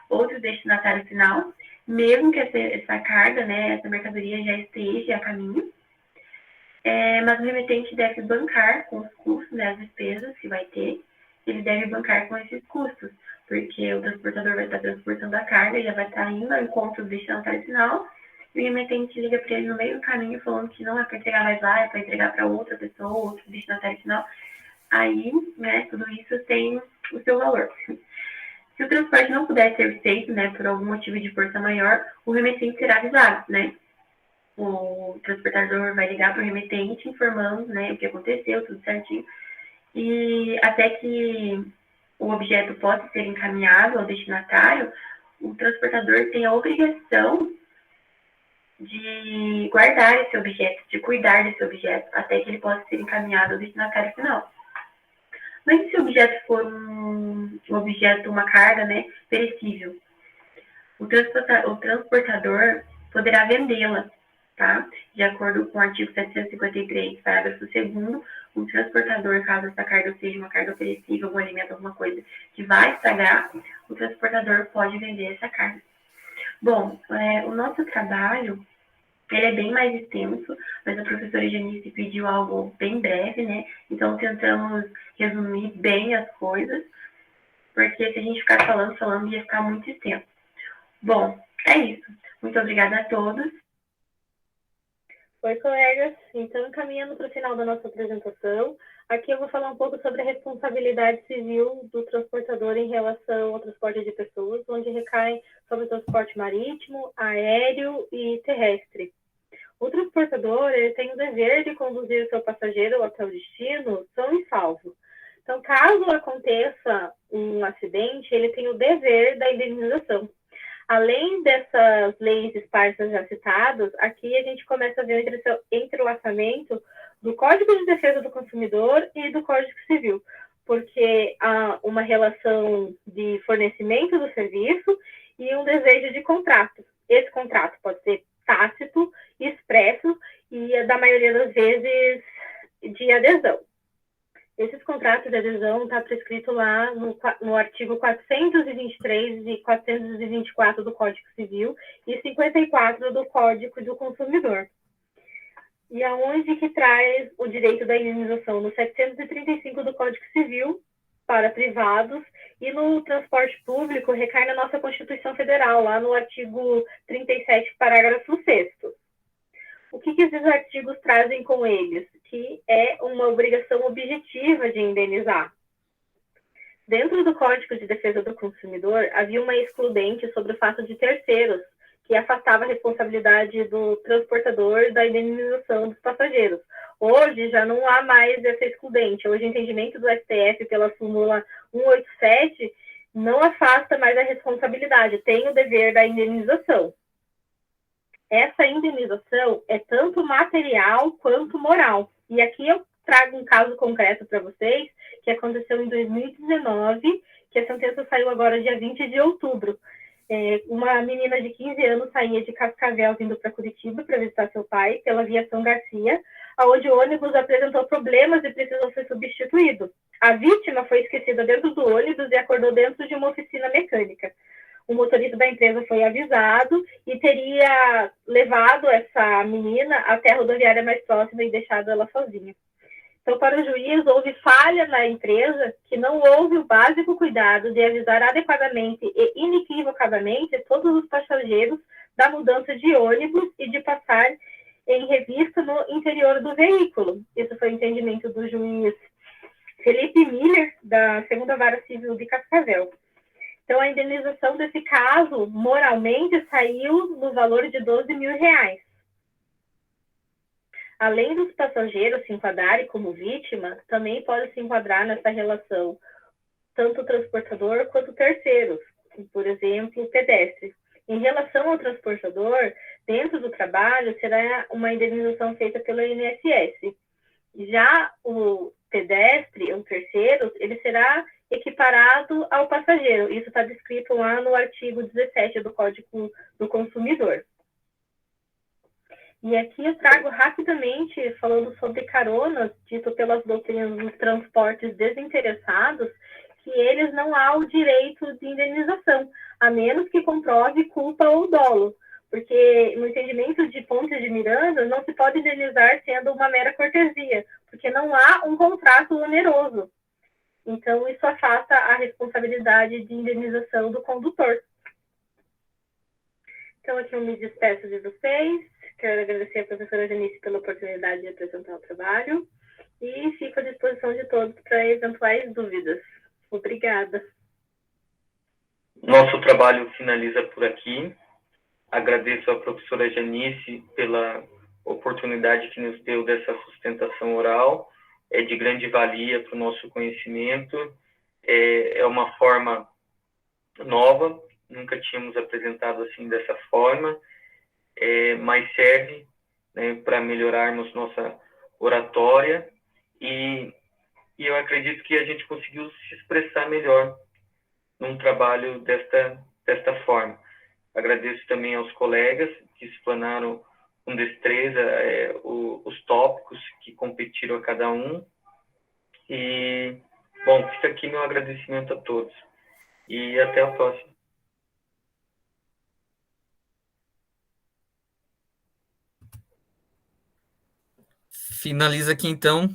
outro destinatário final, mesmo que essa carga, né, essa mercadoria já esteja a caminho. Mas o remetente deve bancar com os custos, né, as despesas que vai ter, ele deve bancar com esses custos, porque o transportador vai estar transportando a carga, já vai estar indo ao encontro do destinatário final, e o remetente liga para ele no meio do caminho falando que não é para entregar mais lá, é para entregar para outra pessoa, outro destinatário final. Aí, né, tudo isso tem o seu valor. Se o transporte não puder ser feito, né, por algum motivo de força maior, o remetente será avisado, né? O transportador vai ligar para o remetente informando, né, o que aconteceu, tudo certinho, e até que o objeto possa ser encaminhado ao destinatário, o transportador tem a obrigação de guardar esse objeto, de cuidar desse objeto, até que ele possa ser encaminhado ao destinatário final. Mas se o objeto for um objeto, uma carga, né, perecível, o transportador poderá vendê-la, tá? De acordo com o artigo 753, parágrafo 2º, o transportador, caso essa carga seja uma carga perecível, algum alimento, alguma coisa que vai estragar, o transportador pode vender essa carga. Bom, o nosso trabalho, ele é bem mais extenso, mas a professora Janice pediu algo bem breve, né? Então, tentamos resumir bem as coisas, porque se a gente ficar falando, ia ficar muito extenso. Bom, é isso. Muito obrigada a todos. Oi, colegas. Então, caminhando para o final da nossa apresentação, aqui eu vou falar um pouco sobre a responsabilidade civil do transportador em relação ao transporte de pessoas, onde recai sobre o transporte marítimo, aéreo e terrestre. O transportador, ele tem o dever de conduzir o seu passageiro até o destino são e salvo. Então, caso aconteça um acidente, ele tem o dever da indenização. Além dessas leis esparsas já citadas, aqui a gente começa a ver o entrelaçamento do Código de Defesa do Consumidor e do Código Civil, porque há uma relação de fornecimento do serviço e um desejo de contrato. Esse contrato pode ser tácito, expresso e, da maioria das vezes, de adesão. Esses contratos de adesão está prescrito lá no artigo 423 e 424 do Código Civil e 54 do Código do Consumidor. E aonde que traz o direito da indenização? No 735 do Código Civil para privados e no transporte público recai na nossa Constituição Federal, lá no artigo 37, parágrafo 6º. O que esses artigos trazem com eles? Que é uma obrigação objetiva de indenizar. Dentro do Código de Defesa do Consumidor, havia uma excludente sobre o fato de terceiros, que afastava a responsabilidade do transportador da indenização dos passageiros. Hoje já não há mais essa excludente. Hoje o entendimento do STF pela súmula 187 não afasta mais a responsabilidade, tem o dever da indenização. Essa indenização é tanto material quanto moral. E aqui eu trago um caso concreto para vocês, que aconteceu em 2019, que a sentença saiu agora dia 20 de outubro. Uma menina de 15 anos saía de Cascavel vindo para Curitiba para visitar seu pai pela via São Garcia, onde o ônibus apresentou problemas e precisou ser substituído. A vítima foi esquecida dentro do ônibus e acordou dentro de uma oficina mecânica. O motorista da empresa foi avisado e teria levado essa menina até a rodoviária mais próxima e deixado ela sozinha. Então, para o juiz, houve falha na empresa que não houve o básico cuidado de avisar adequadamente e inequivocadamente todos os passageiros da mudança de ônibus e de passar em revista no interior do veículo. Isso foi o entendimento do juiz Felipe Miller, da 2ª Vara Civil de Cascavel. Então, a indenização desse caso, moralmente, saiu no valor de R$12 mil. Além dos passageiros se enquadrarem como vítima, também pode se enquadrar nessa relação tanto o transportador quanto terceiros, por exemplo, o pedestre. Em relação ao transportador, dentro do trabalho, será uma indenização feita pelo INSS. Já o pedestre, o terceiro, ele será equiparado ao passageiro. Isso está descrito lá no artigo 17 do Código do Consumidor. E aqui eu trago rapidamente, falando sobre caronas, dito pelas doutrinas dos transportes desinteressados, que eles não há o direito de indenização, a menos que comprove culpa ou dolo. Porque no entendimento de Pontes de Miranda, não se pode indenizar sendo uma mera cortesia, porque não há um contrato oneroso. Então, isso afasta a responsabilidade de indenização do condutor. Então, aqui eu me despeço de vocês. Quero agradecer a professora Janice pela oportunidade de apresentar o trabalho e fico à disposição de todos para eventuais dúvidas. Obrigada. Nosso trabalho finaliza por aqui. Agradeço à professora Janice pela oportunidade que nos deu dessa sustentação oral. É de grande valia para o nosso conhecimento. É uma forma nova, nunca tínhamos apresentado assim dessa forma, mas serve, né, para melhorarmos nossa oratória e eu acredito que a gente conseguiu se expressar melhor num trabalho desta forma. Agradeço também aos colegas que explanaram com destreza os tópicos que competiram a cada um. E, bom, fica aqui meu agradecimento a todos. E até a próxima. Finaliza aqui, então.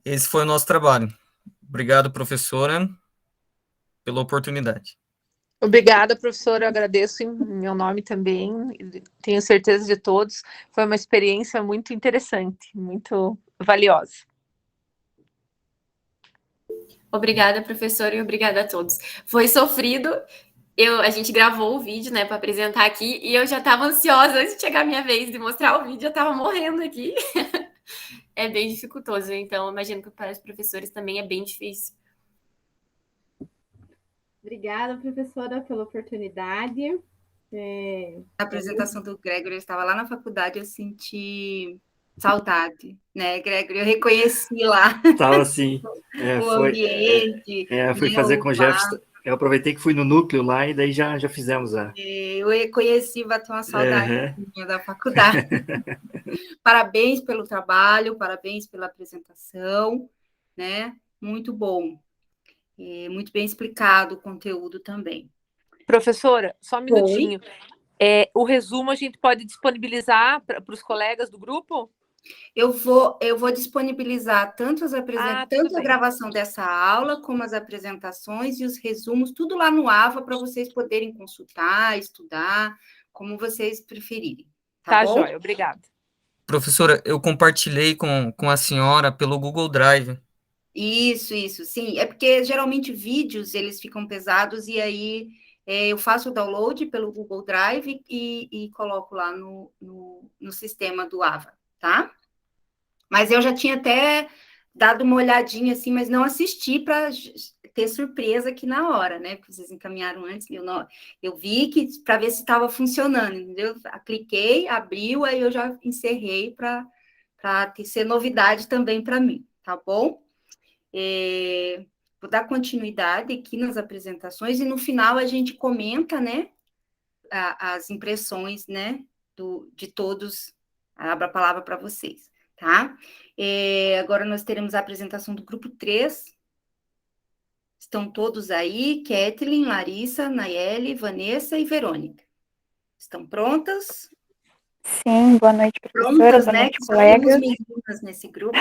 Esse foi o nosso trabalho. Obrigado, professora, pela oportunidade. Obrigada, professora. Eu agradeço em meu nome também. Tenho certeza de todos. Foi uma experiência muito interessante, muito valiosa. Obrigada, professora, e obrigada a todos. Foi sofrido. A gente gravou o vídeo, né, para apresentar aqui, e eu já estava ansiosa antes de chegar a minha vez de mostrar o vídeo, eu estava morrendo aqui. É bem dificultoso, então imagino que para os professores também é bem difícil. Obrigada, professora, pela oportunidade. A apresentação do Gregory, eu estava lá na faculdade, eu senti saudade, né, Gregory? Eu reconheci lá. Estava assim. O ambiente. Fui fazer com o Jefferson. Eu aproveitei que fui no núcleo lá e daí já fizemos a... Eu reconheci, bateu uma saudade da faculdade. Parabéns pelo trabalho, parabéns pela apresentação, né? Muito bom. Muito bem explicado o conteúdo também. Professora, só um minutinho. O resumo a gente pode disponibilizar para os colegas do grupo? Eu vou disponibilizar tanto tudo tanto a bem. gravação dessa aula, como as apresentações e os resumos, tudo lá no AVA para vocês poderem consultar, estudar, como vocês preferirem. Tá bom? Joia, obrigada. Professora, eu compartilhei com a senhora pelo Google Drive. Isso, sim. É porque geralmente vídeos eles ficam pesados e aí eu faço o download pelo Google Drive e coloco lá no sistema do AVA, tá? Mas eu já tinha até dado uma olhadinha assim, mas não assisti para ter surpresa aqui na hora, né? Porque vocês encaminharam antes, eu vi que para ver se estava funcionando, entendeu? Cliquei, abriu, aí eu já encerrei para ser novidade também para mim, tá bom? Vou dar continuidade aqui nas apresentações e no final a gente comenta, né, as impressões, né, de todos. Abro a palavra para vocês, tá? Agora nós teremos a apresentação do grupo 3. Estão todos aí, Kathleen, Larissa, Nayeli, Vanessa e Verônica. Estão prontas? Sim, boa noite, professora, Prontas, boa né? noite, Que só temos colegas. meninas nesse grupo.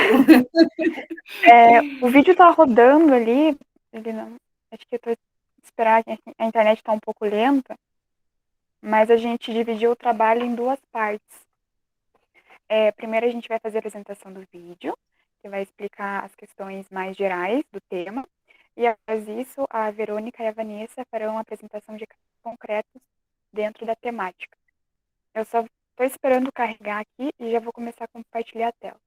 O vídeo está rodando ali, ele não, acho que eu estou esperando, a internet está um pouco lenta, mas a gente dividiu o trabalho em duas partes. Primeiro a gente vai fazer a apresentação do vídeo, que vai explicar as questões mais gerais do tema, e após isso, a Verônica e a Vanessa farão a apresentação de casos concretos dentro da temática. Eu só estou esperando carregar aqui e já vou começar a compartilhar a tela.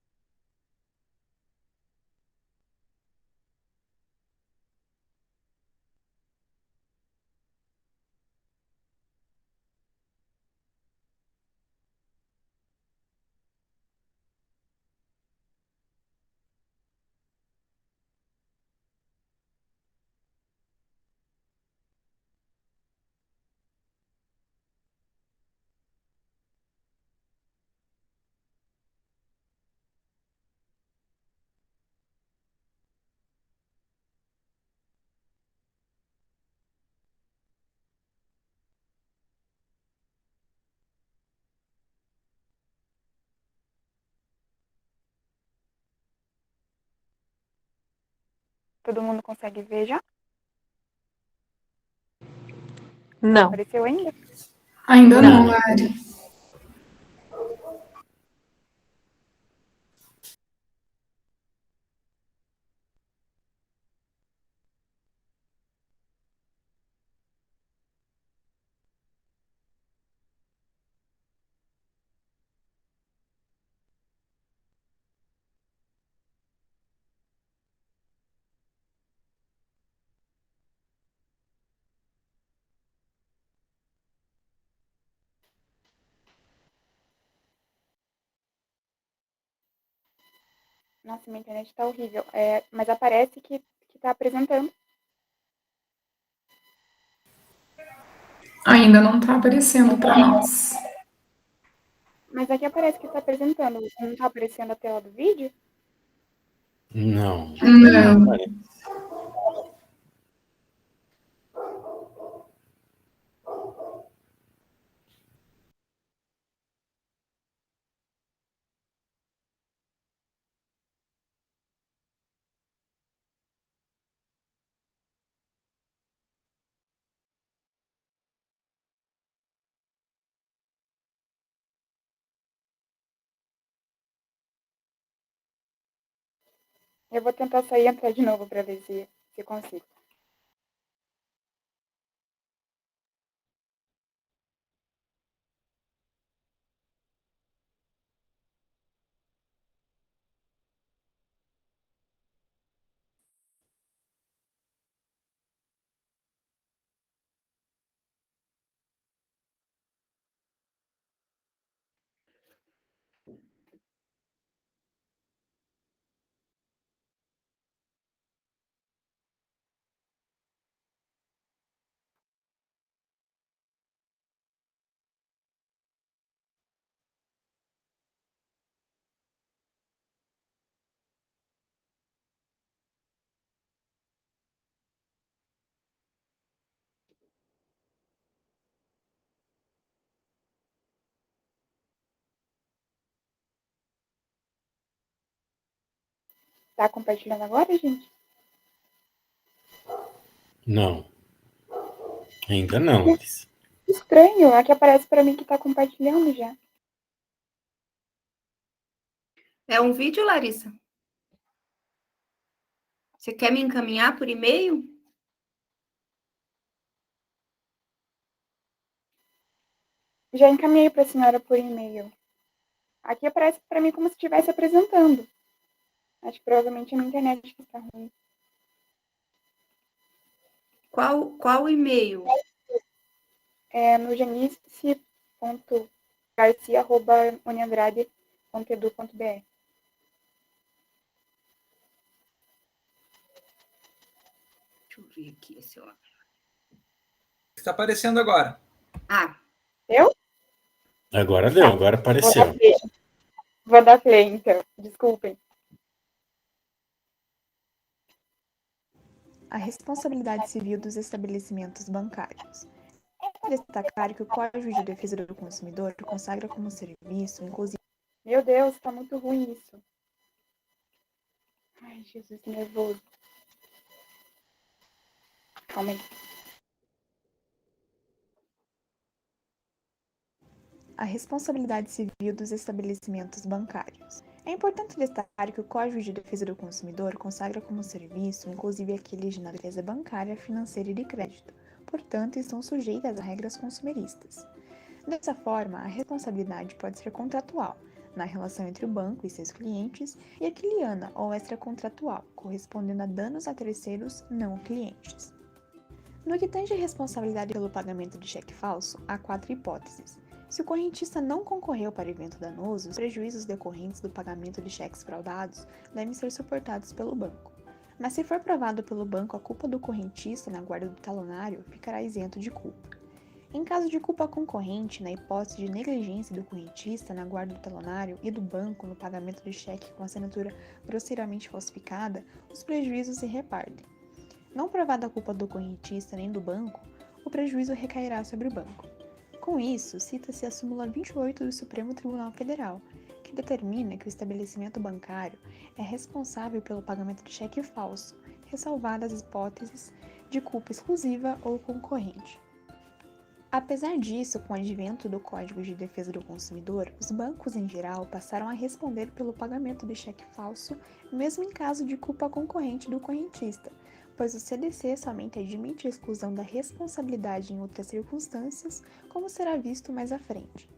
Todo mundo consegue ver já? Não. Apareceu ainda? Ainda não, Lari. Nossa, minha internet está horrível. Mas aparece que está apresentando. Ainda não está aparecendo para nós. Mas aqui aparece que está apresentando. Não está aparecendo a tela do vídeo? Não. Não. Eu vou tentar sair e entrar de novo para ver se consigo. Tá compartilhando agora, gente? Não. Ainda não. Estranho, aqui aparece para mim que tá compartilhando já. É um vídeo, Larissa? Você quer me encaminhar por e-mail? Já encaminhei para a senhora por e-mail. Aqui aparece para mim como se estivesse apresentando. Acho que provavelmente a minha internet está ruim. Qual e-mail? É no janice.garcia@uniandrade.edu.br. Deixa eu ver aqui esse ó. Está aparecendo agora. Ah. Eu? Agora deu, agora apareceu. Vou dar play, então. Desculpem. A responsabilidade civil dos estabelecimentos bancários. É destacar que o Código de Defesa do Consumidor consagra como serviço, inclusive... Meu Deus, tá muito ruim isso. Ai, Jesus, nervoso. Calma aí. A responsabilidade civil dos estabelecimentos bancários. É importante destacar que o Código de Defesa do Consumidor consagra como serviço, inclusive aqueles de natureza bancária, financeira e de crédito, portanto, estão sujeitas a regras consumeristas. Dessa forma, a responsabilidade pode ser contratual, na relação entre o banco e seus clientes, e aquiliana ou extracontratual, correspondendo a danos a terceiros não clientes. No que tange a responsabilidade pelo pagamento de cheque falso, há 4 hipóteses. Se o correntista não concorreu para o evento danoso, os prejuízos decorrentes do pagamento de cheques fraudados devem ser suportados pelo banco. Mas se for provado pelo banco a culpa do correntista na guarda do talonário, ficará isento de culpa. Em caso de culpa concorrente, na hipótese de negligência do correntista na guarda do talonário e do banco no pagamento de cheque com assinatura grosseiramente falsificada, os prejuízos se repartem. Não provada a culpa do correntista nem do banco, o prejuízo recairá sobre o banco. Com isso, cita-se a súmula 28 do Supremo Tribunal Federal, que determina que o estabelecimento bancário é responsável pelo pagamento de cheque falso, ressalvadas as hipóteses de culpa exclusiva ou concorrente. Apesar disso, com o advento do Código de Defesa do Consumidor, os bancos em geral passaram a responder pelo pagamento de cheque falso, mesmo em caso de culpa concorrente do correntista, pois o CDC somente admite a exclusão da responsabilidade em outras circunstâncias, como será visto mais à frente.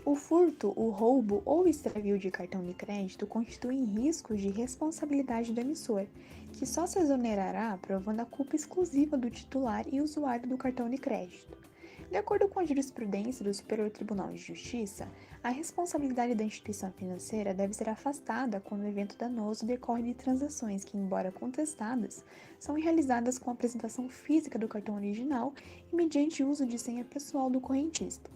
O furto, o roubo ou o extravio de cartão de crédito constituem riscos de responsabilidade do emissor, que só se exonerará provando a culpa exclusiva do titular e usuário do cartão de crédito. De acordo com a jurisprudência do Superior Tribunal de Justiça, a responsabilidade da instituição financeira deve ser afastada quando o evento danoso decorre de transações que, embora contestadas, são realizadas com a apresentação física do cartão original e mediante uso de senha pessoal do correntista.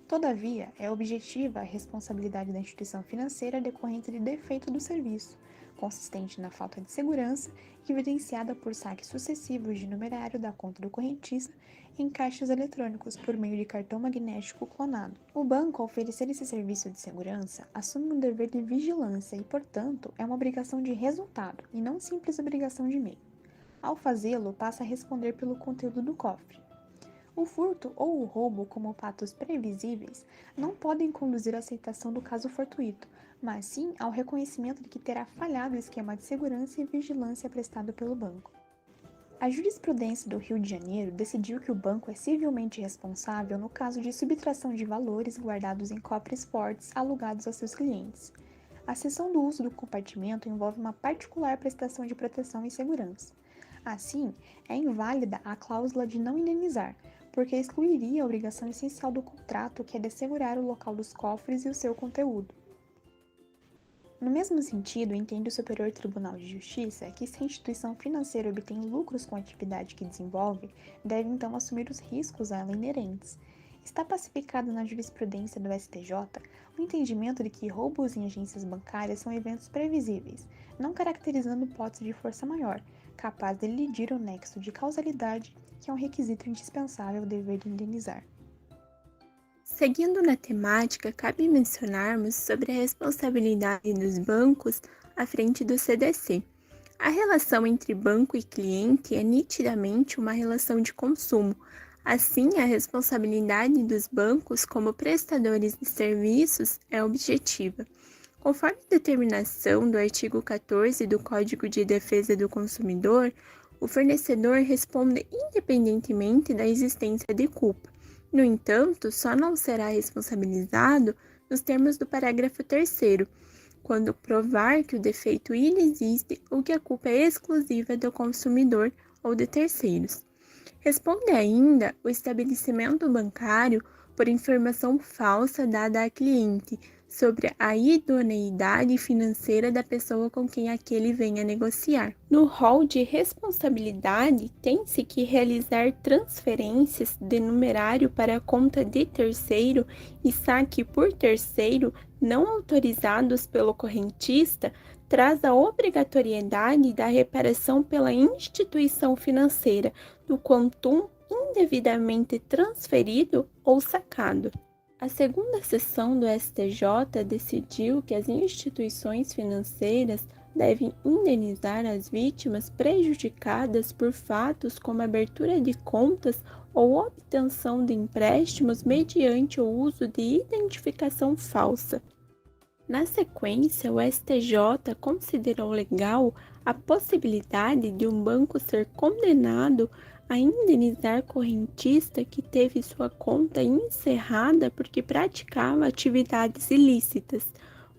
Todavia, é objetiva a responsabilidade da instituição financeira decorrente de defeito do serviço, consistente na falta de segurança e evidenciada por saques sucessivos de numerário da conta do correntista em caixas eletrônicos por meio de cartão magnético clonado. O banco, ao oferecer esse serviço de segurança, assume um dever de vigilância e, portanto, é uma obrigação de resultado e não simples obrigação de meio. Ao fazê-lo, passa a responder pelo conteúdo do cofre. O furto ou o roubo, como fatos previsíveis, não podem conduzir à aceitação do caso fortuito, mas sim ao reconhecimento de que terá falhado o esquema de segurança e vigilância prestado pelo banco. A jurisprudência do Rio de Janeiro decidiu que o banco é civilmente responsável no caso de subtração de valores guardados em cofres fortes alugados a seus clientes. A cessão do uso do compartimento envolve uma particular prestação de proteção e segurança. Assim, é inválida a cláusula de não indenizar, porque excluiria a obrigação essencial do contrato, que é de assegurar o local dos cofres e o seu conteúdo. No mesmo sentido, entende o Superior Tribunal de Justiça que se a instituição financeira obtém lucros com a atividade que desenvolve, deve então assumir os riscos a ela inerentes. Está pacificado na jurisprudência do STJ o entendimento de que roubos em agências bancárias são eventos previsíveis, não caracterizando hipótese de força maior, capaz de elidir o nexo de causalidade, que é um requisito indispensável ao dever de indenizar. Seguindo na temática, cabe mencionarmos sobre a responsabilidade dos bancos à frente do CDC. A relação entre banco e cliente é nitidamente uma relação de consumo. Assim, a responsabilidade dos bancos como prestadores de serviços é objetiva. Conforme a determinação do artigo 14 do Código de Defesa do Consumidor, o fornecedor responde independentemente da existência de culpa. No entanto, só não será responsabilizado nos termos do parágrafo 3º, quando provar que o defeito inexiste ou que a culpa é exclusiva do consumidor ou de terceiros. Responde ainda o estabelecimento bancário por informação falsa dada a cliente sobre a idoneidade financeira da pessoa com quem aquele venha negociar. No rol de responsabilidade, tem-se que realizar transferências de numerário para a conta de terceiro e saque por terceiro não autorizados pelo correntista, traz a obrigatoriedade da reparação pela instituição financeira do quantum indevidamente transferido ou sacado. A segunda sessão do STJ decidiu que as instituições financeiras devem indenizar as vítimas prejudicadas por fatos como abertura de contas ou obtenção de empréstimos mediante o uso de identificação falsa. Na sequência, o STJ considerou legal a possibilidade de um banco ser condenado a indenizar correntista que teve sua conta encerrada porque praticava atividades ilícitas.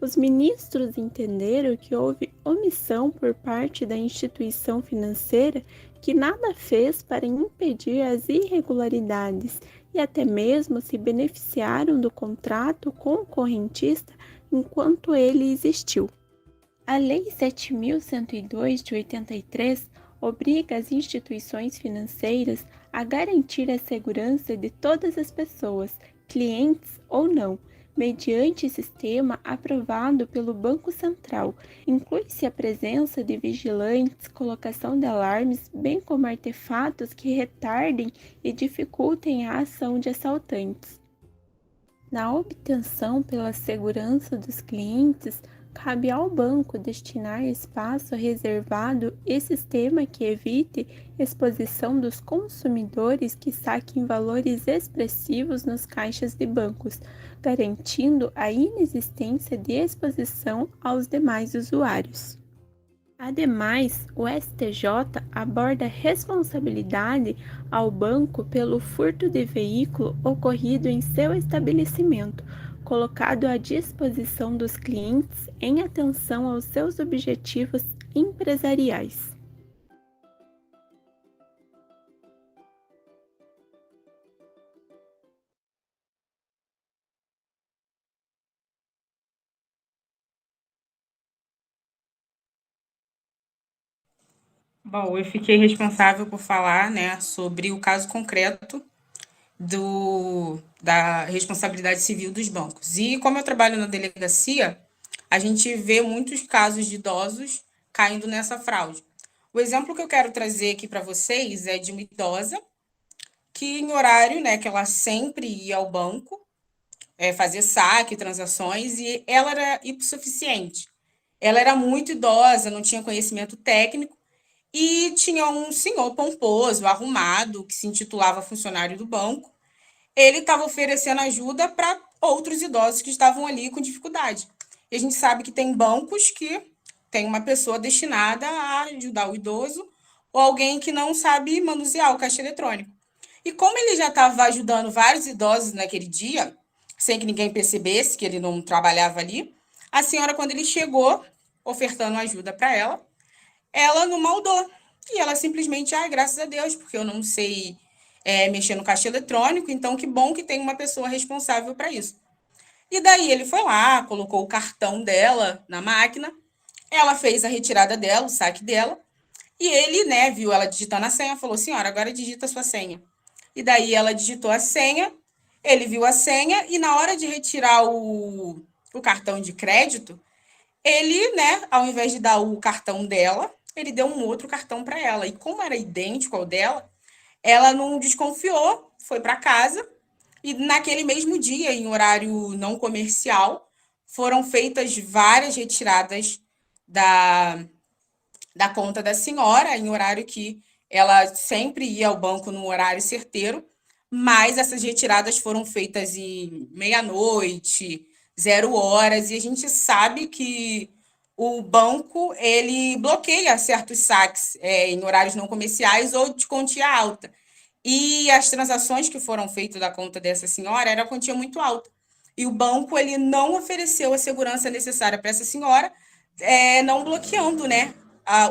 Os ministros entenderam que houve omissão por parte da instituição financeira que nada fez para impedir as irregularidades e até mesmo se beneficiaram do contrato com o correntista enquanto ele existiu. A Lei 7.102 de 83 obriga as instituições financeiras a garantir a segurança de todas as pessoas, clientes ou não, mediante sistema aprovado pelo Banco Central. Inclui-se a presença de vigilantes, colocação de alarmes, bem como artefatos que retardem e dificultem a ação de assaltantes. Na obtenção pela segurança dos clientes, cabe ao banco destinar espaço reservado e sistema que evite exposição dos consumidores que saquem valores expressivos nos caixas de bancos, garantindo a inexistência de exposição aos demais usuários. Ademais, o STJ aborda a responsabilidade ao banco pelo furto de veículo ocorrido em seu estabelecimento, colocado à disposição dos clientes em atenção aos seus objetivos empresariais. Bom, eu fiquei responsável por falar, sobre o caso concreto da responsabilidade civil dos bancos. E como eu trabalho na delegacia, a gente vê muitos casos de idosos caindo nessa fraude. O exemplo que eu quero trazer aqui para vocês é de uma idosa que, em horário, que ela sempre ia ao banco fazer saque, transações, e ela era hipossuficiente. Ela era muito idosa, não tinha conhecimento técnico, e tinha um senhor pomposo, arrumado, que se intitulava funcionário do banco. Ele estava oferecendo ajuda para outros idosos que estavam ali com dificuldade. E a gente sabe que tem bancos que tem uma pessoa destinada a ajudar o idoso ou alguém que não sabe manusear o caixa eletrônico. E como ele já estava ajudando vários idosos naquele dia, sem que ninguém percebesse que ele não trabalhava ali, a senhora, quando ele chegou ofertando ajuda para ela não maldou. E ela simplesmente, graças a Deus, porque eu não sei mexer no caixa eletrônico, então que bom que tem uma pessoa responsável para isso. E daí ele foi lá, colocou o cartão dela na máquina, ela fez a retirada dela, o saque dela, e ele, viu ela digitando a senha, falou, senhora, agora digita a sua senha. E daí ela digitou a senha, ele viu a senha, e na hora de retirar o cartão de crédito, ele, ao invés de dar o cartão dela, ele deu um outro cartão para ela. E como era idêntico ao dela, ela não desconfiou, foi para casa, e naquele mesmo dia, em horário não comercial, foram feitas várias retiradas da conta da senhora, em horário que ela sempre ia ao banco no horário certeiro, mas essas retiradas foram feitas em meia-noite, 0 horas, e a gente sabe que o banco ele bloqueia certos saques em horários não comerciais ou de quantia alta. E as transações que foram feitas da conta dessa senhora era quantia muito alta. E o banco ele não ofereceu a segurança necessária para essa senhora, não bloqueando, né,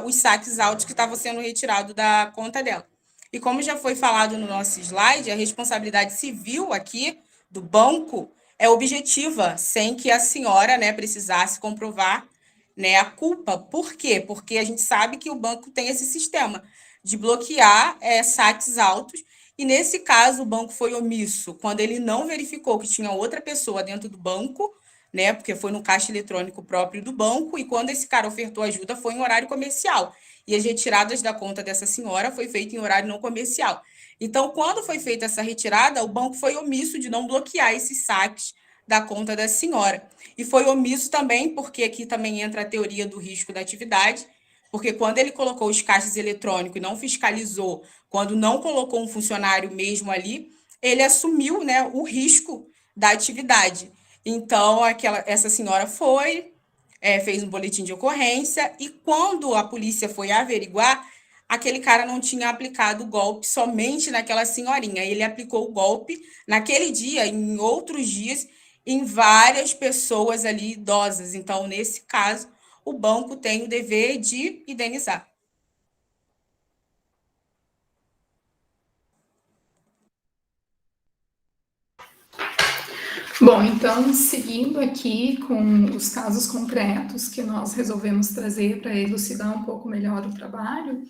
os saques altos que estavam sendo retirados da conta dela. E como já foi falado no nosso slide, a responsabilidade civil aqui do banco é objetiva, sem que a senhora, né, precisasse comprovar, né, a culpa. Por quê? Porque a gente sabe que o banco tem esse sistema de bloquear saques altos, e nesse caso o banco foi omisso quando ele não verificou que tinha outra pessoa dentro do banco, né, porque foi no caixa eletrônico próprio do banco, e quando esse cara ofertou ajuda foi em horário comercial, e as retiradas da conta dessa senhora foi feita em horário não comercial. Então, quando foi feita essa retirada, o banco foi omisso de não bloquear esses saques da conta da senhora. E foi omisso também, porque aqui também entra a teoria do risco da atividade, porque quando ele colocou os caixas eletrônicos e não fiscalizou, quando não colocou um funcionário mesmo ali, ele assumiu, né, o risco da atividade. Então, essa senhora fez um boletim de ocorrência, e quando a polícia foi averiguar, aquele cara não tinha aplicado o golpe somente naquela senhorinha. Ele aplicou o golpe naquele dia, em outros dias, em várias pessoas ali idosas. Então, nesse caso, o banco tem o dever de indenizar. Bom, então, seguindo aqui com os casos concretos que nós resolvemos trazer para elucidar um pouco melhor o trabalho,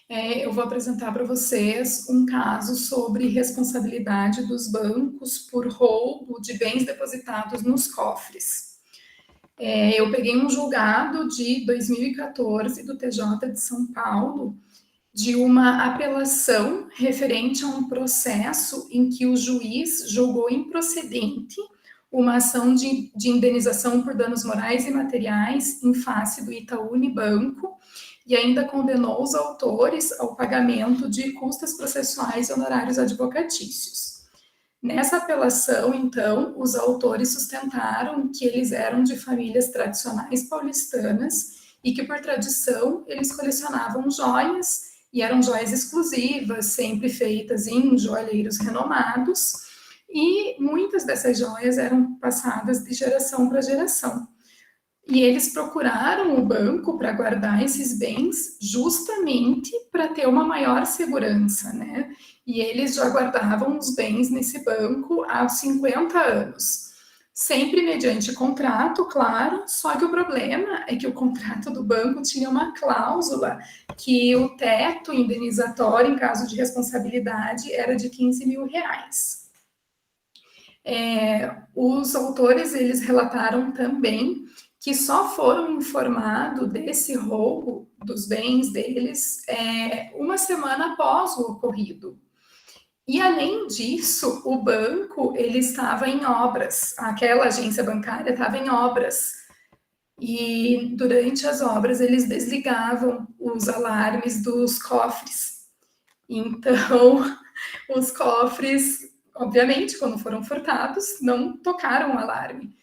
eu vou apresentar para vocês um caso sobre responsabilidade dos bancos por roubo de bens depositados nos cofres. Eu peguei um julgado de 2014 do TJ de São Paulo, de uma apelação referente a um processo em que o juiz julgou improcedente uma ação de indenização por danos morais e materiais em face do Itaú Unibanco, e ainda condenou os autores ao pagamento de custas processuais e honorários advocatícios. Nessa apelação, então, os autores sustentaram que eles eram de famílias tradicionais paulistanas e que, por tradição, eles colecionavam joias, e eram joias exclusivas, sempre feitas em joalheiros renomados, e muitas dessas joias eram passadas de geração para geração. E eles procuraram o banco para guardar esses bens justamente para ter uma maior segurança, né? E eles já guardavam os bens nesse banco há 50 anos. Sempre mediante contrato, claro, só que o problema é que o contrato do banco tinha uma cláusula que o teto indenizatório, em caso de responsabilidade, era de R$15 mil. Os autores, eles relataram também que só foram informados desse roubo dos bens deles uma semana após o ocorrido. E, além disso, o banco ele estava em obras, aquela agência bancária estava em obras. E, durante as obras, eles desligavam os alarmes dos cofres. Então, os cofres, obviamente, quando foram furtados, não tocaram o alarme.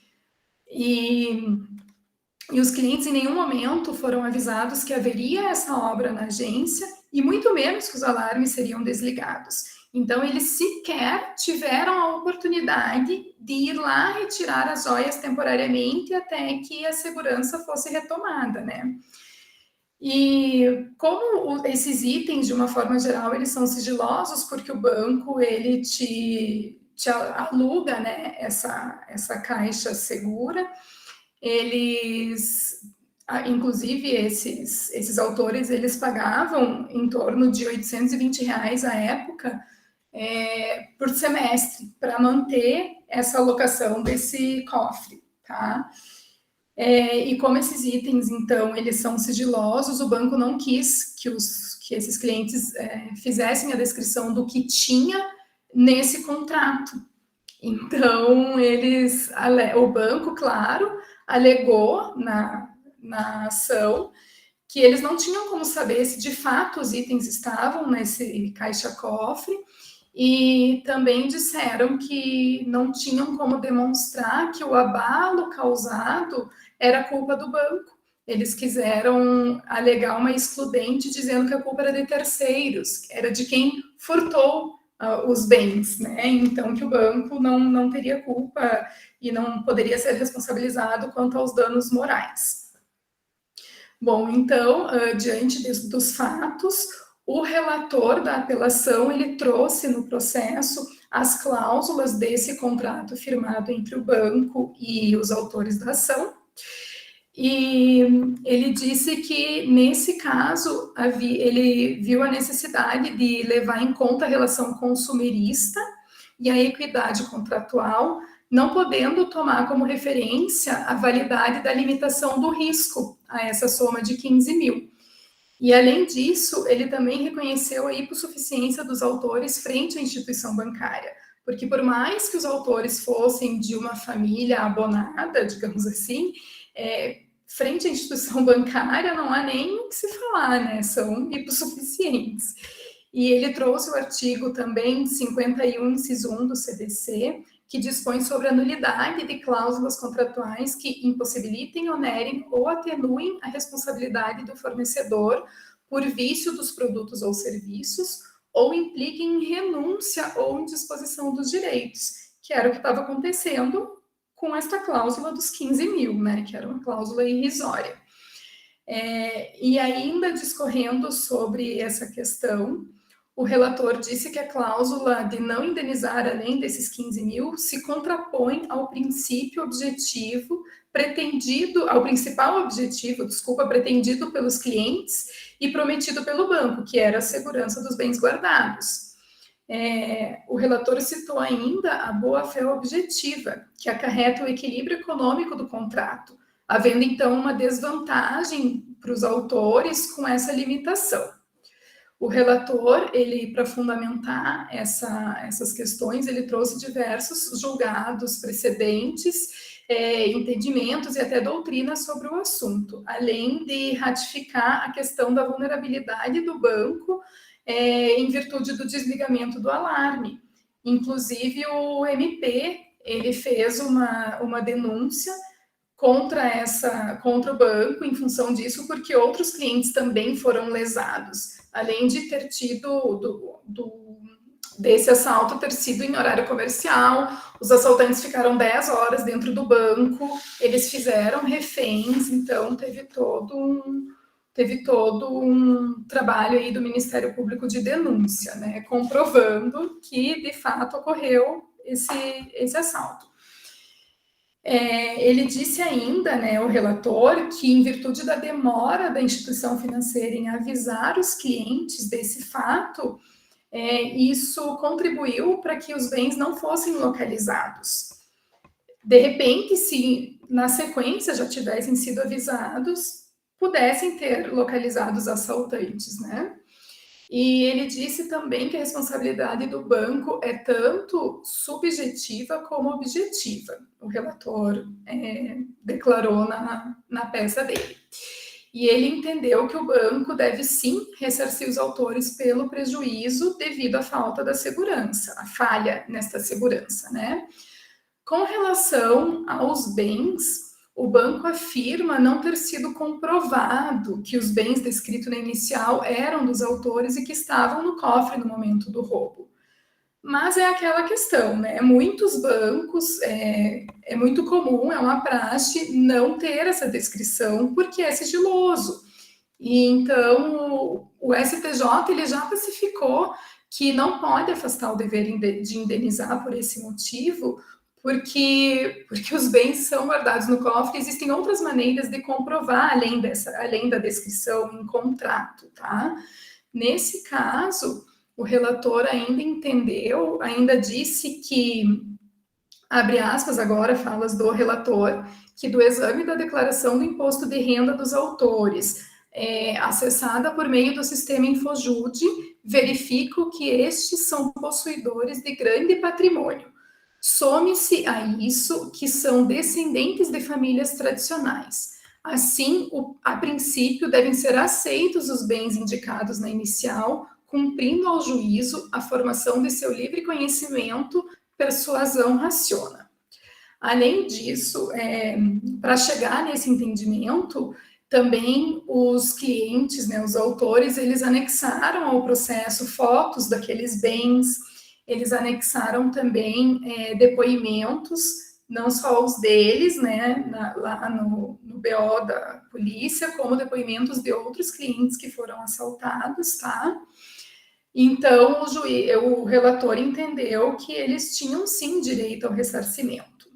E os clientes em nenhum momento foram avisados que haveria essa obra na agência e muito menos que os alarmes seriam desligados. Então, eles sequer tiveram a oportunidade de ir lá retirar as joias temporariamente até que a segurança fosse retomada, né? E como esses itens, de uma forma geral, eles são sigilosos, porque o banco, ele te aluga, né, essa caixa segura, eles, inclusive esses autores, eles pagavam em torno de R$820 à época por semestre, para manter essa alocação desse cofre, tá? E como esses itens, então, eles são sigilosos, o banco não quis que esses clientes fizessem a descrição do que tinha nesse contrato. Então, o banco, claro, alegou na ação, que eles não tinham como saber se de fato os itens estavam nesse caixa-cofre, e também disseram que não tinham como demonstrar que o abalo causado era culpa do banco. Eles quiseram alegar uma excludente dizendo que a culpa era de terceiros, era de quem furtou os bens, né? Então, que o banco não teria culpa e não poderia ser responsabilizado quanto aos danos morais. Bom, então, diante dos fatos, o relator da apelação, ele trouxe no processo as cláusulas desse contrato firmado entre o banco e os autores da ação, e ele disse que, nesse caso, ele viu a necessidade de levar em conta a relação consumerista e a equidade contratual, não podendo tomar como referência a validade da limitação do risco a essa soma de 15 mil. E, além disso, ele também reconheceu a hipossuficiência dos autores frente à instituição bancária, porque por mais que os autores fossem de uma família abonada, digamos assim, frente à instituição bancária não há nem o que se falar, né? São hipossuficientes. E ele trouxe o artigo também 51, inciso 1 do CDC, que dispõe sobre a nulidade de cláusulas contratuais que impossibilitem, onerem ou atenuem a responsabilidade do fornecedor por vício dos produtos ou serviços, ou impliquem em renúncia ou indisposição dos direitos, que era o que estava acontecendo com esta cláusula dos 15 mil, né, que era uma cláusula irrisória. E ainda discorrendo sobre essa questão, o relator disse que a cláusula de não indenizar além desses 15 mil se contrapõe ao princípio objetivo pretendido, ao principal objetivo, pretendido pelos clientes e prometido pelo banco, que era a segurança dos bens guardados. O relator citou ainda a boa-fé objetiva, que acarreta o equilíbrio econômico do contrato, havendo então uma desvantagem para os autores com essa limitação. O relator, para fundamentar essas questões, ele trouxe diversos julgados precedentes, entendimentos e até doutrinas sobre o assunto, além de ratificar a questão da vulnerabilidade do banco em virtude do desligamento do alarme. Inclusive, o MP, ele fez uma denúncia contra o banco em função disso, porque outros clientes também foram lesados, além de ter tido desse assalto ter sido em horário comercial. Os assaltantes ficaram 10 horas dentro do banco, eles fizeram reféns, então teve todo um trabalho aí do Ministério Público de denúncia, né, comprovando que, de fato, ocorreu esse assalto. Ele disse ainda, né, o relator, que em virtude da demora da instituição financeira em avisar os clientes desse fato, isso contribuiu para que os bens não fossem localizados. De repente, se na sequência já tivessem sido avisados, pudessem ter localizado os assaltantes, né? E ele disse também que a responsabilidade do banco é tanto subjetiva como objetiva. O relator declarou na peça dele. E ele entendeu que o banco deve sim ressarcir os autores pelo prejuízo devido à falta da segurança, a falha nesta segurança, né? Com relação aos bens, o banco afirma não ter sido comprovado que os bens descritos na inicial eram dos autores e que estavam no cofre no momento do roubo. Mas é aquela questão, né? Muitos bancos, é muito comum, é uma praxe não ter essa descrição porque é sigiloso. E então o STJ ele já pacificou que não pode afastar o dever de indenizar por esse motivo, porque os bens são guardados no cofre. Existem outras maneiras de comprovar além da descrição em contrato, tá? Nesse caso, o relator ainda disse que, abre aspas agora, falas do relator, que do exame da declaração do imposto de renda dos autores, acessada por meio do sistema Infojude, verifico que estes são possuidores de grande patrimônio. Some-se a isso que são descendentes de famílias tradicionais. Assim, a princípio, devem ser aceitos os bens indicados na inicial, cumprindo ao juízo a formação de seu livre conhecimento, persuasão raciona. Além disso, para chegar nesse entendimento, também os clientes, né, os autores, eles anexaram ao processo fotos daqueles bens, eles anexaram também depoimentos, não só os deles, né, lá no BO da polícia, como depoimentos de outros clientes que foram assaltados, tá? Então, o relator entendeu que eles tinham, sim, direito ao ressarcimento.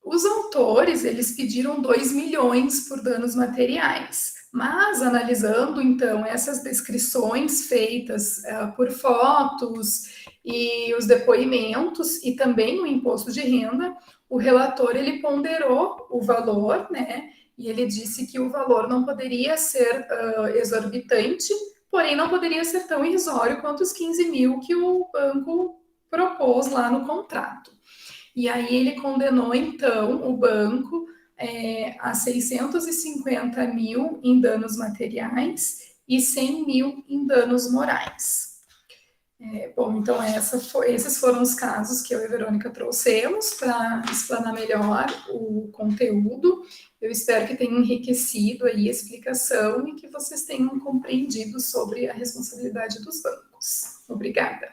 Os autores, eles pediram 2 milhões por danos materiais, mas analisando, então, essas descrições feitas por fotos e os depoimentos e também o imposto de renda, o relator, ele ponderou o valor, né, e ele disse que o valor não poderia ser exorbitante, porém não poderia ser tão irrisório quanto os 15 mil que o banco propôs lá no contrato. E aí ele condenou, então, o banco a 650 mil em danos materiais e 100 mil em danos morais. Bom, então esses foram os casos que eu e a Verônica trouxemos para explanar melhor o conteúdo. Eu espero que tenha enriquecido aí a explicação e que vocês tenham compreendido sobre a responsabilidade dos bancos. Obrigada.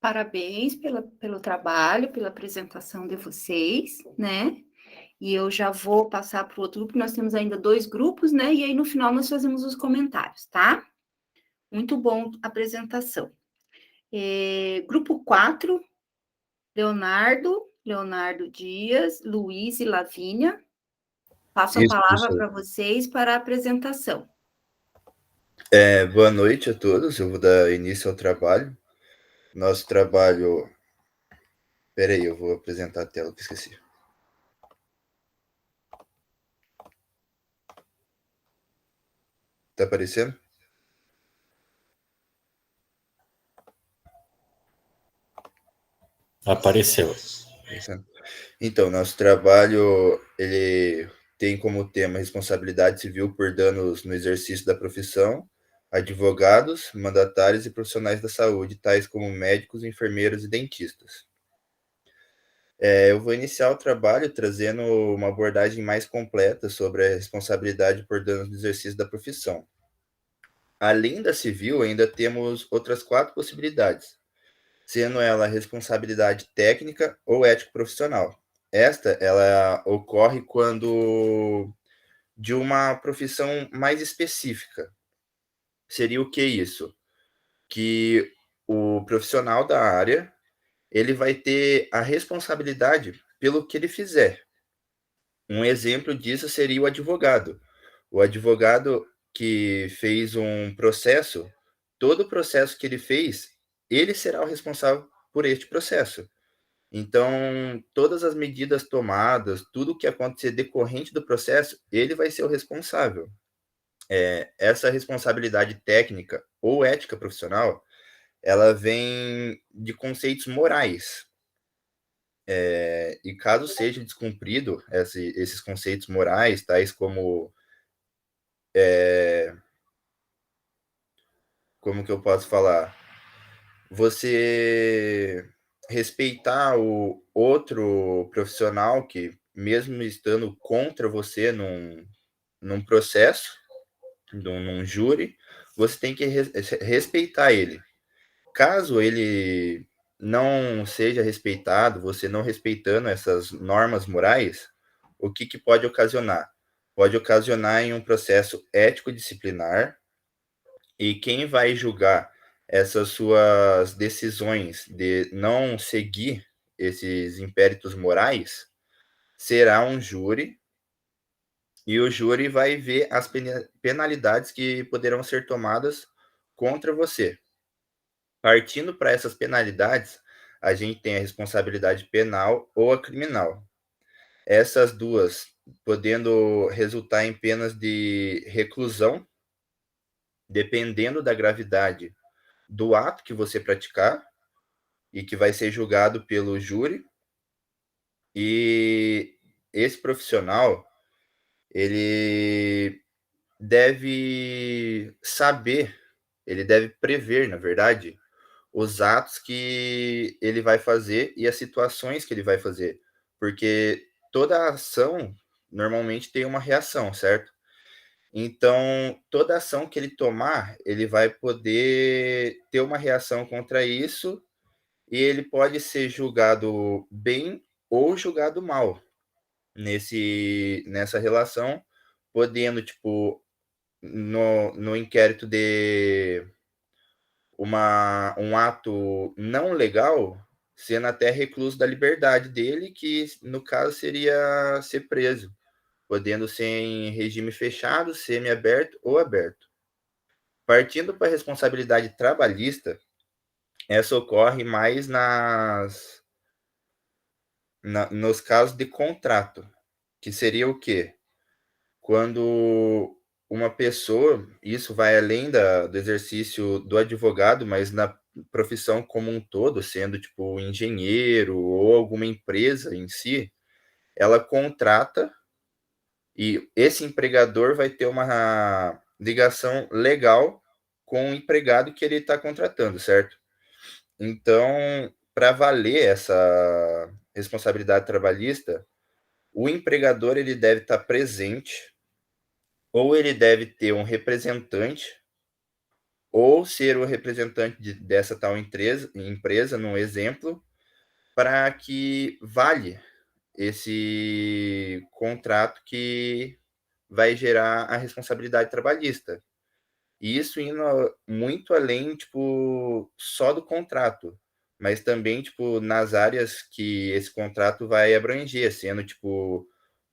Parabéns pelo trabalho, pela apresentação de vocês, né? E eu já vou passar para o outro grupo, nós temos ainda 2 grupos, né? E aí no final nós fazemos os comentários, tá? Muito bom a apresentação. Grupo 4, Leonardo Dias, Luiz e Lavínia. Passo a palavra para vocês para a apresentação. Boa noite a todos, eu vou dar início ao trabalho. Nosso trabalho... Peraí, eu vou apresentar a tela que esqueci. Tá aparecendo? Apareceu. Então, nosso trabalho, ele tem como tema responsabilidade civil por danos no exercício da profissão, advogados, mandatários e profissionais da saúde, tais como médicos, enfermeiros e dentistas. Eu vou iniciar o trabalho trazendo uma abordagem mais completa sobre a responsabilidade por danos no exercício da profissão. Além da civil, ainda temos outras 4 possibilidades, sendo ela responsabilidade técnica ou ético-profissional. Ela ocorre quando de uma profissão mais específica. Seria o que isso? Que o profissional da área, ele vai ter a responsabilidade pelo que ele fizer. Um exemplo disso seria o advogado. O advogado que fez um processo, todo o processo que ele fez, ele será o responsável por este processo. Então, todas as medidas tomadas, tudo o que acontecer decorrente do processo, ele vai ser o responsável. Essa responsabilidade técnica ou ética profissional, ela vem de conceitos morais. E caso seja descumprido esses conceitos morais, tais como... como que eu posso falar? Você respeitar o outro profissional que, mesmo estando contra você num processo, num júri, você tem que respeitar ele. Caso ele não seja respeitado, você não respeitando essas normas morais, o que pode ocasionar? Pode ocasionar em um processo ético-disciplinar, e quem vai julgar essas suas decisões de não seguir esses impéritos morais será um júri, e o júri vai ver as penalidades que poderão ser tomadas contra você. Partindo para essas penalidades, a gente tem a responsabilidade penal ou a criminal. Essas duas podendo resultar em penas de reclusão, dependendo da gravidade do ato que você praticar, e que vai ser julgado pelo júri. E esse profissional, ele deve saber, ele deve prever, na verdade, os atos que ele vai fazer e as situações que ele vai fazer. Porque toda ação normalmente tem uma reação, certo? Então, toda ação que ele tomar, ele vai poder ter uma reação contra isso e ele pode ser julgado bem ou julgado mal nessa relação, podendo, tipo, no inquérito de um ato não legal, sendo até recluso da liberdade dele, que no caso seria ser preso, podendo ser em regime fechado, semiaberto ou aberto. Partindo para a responsabilidade trabalhista, essa ocorre mais nos casos de contrato, que seria o quê? Quando uma pessoa, isso vai além do exercício do advogado, mas na profissão como um todo, sendo tipo engenheiro ou alguma empresa em si, ela contrata e esse empregador vai ter uma ligação legal com o empregado que ele está contratando, certo? Então, para valer essa responsabilidade trabalhista, o empregador ele deve estar presente, ou ele deve ter um representante, ou ser o representante dessa tal empresa, num exemplo, para que vale esse contrato que vai gerar a responsabilidade trabalhista. E isso indo muito além, tipo, só do contrato, mas também, tipo, nas áreas que esse contrato vai abranger, sendo, tipo,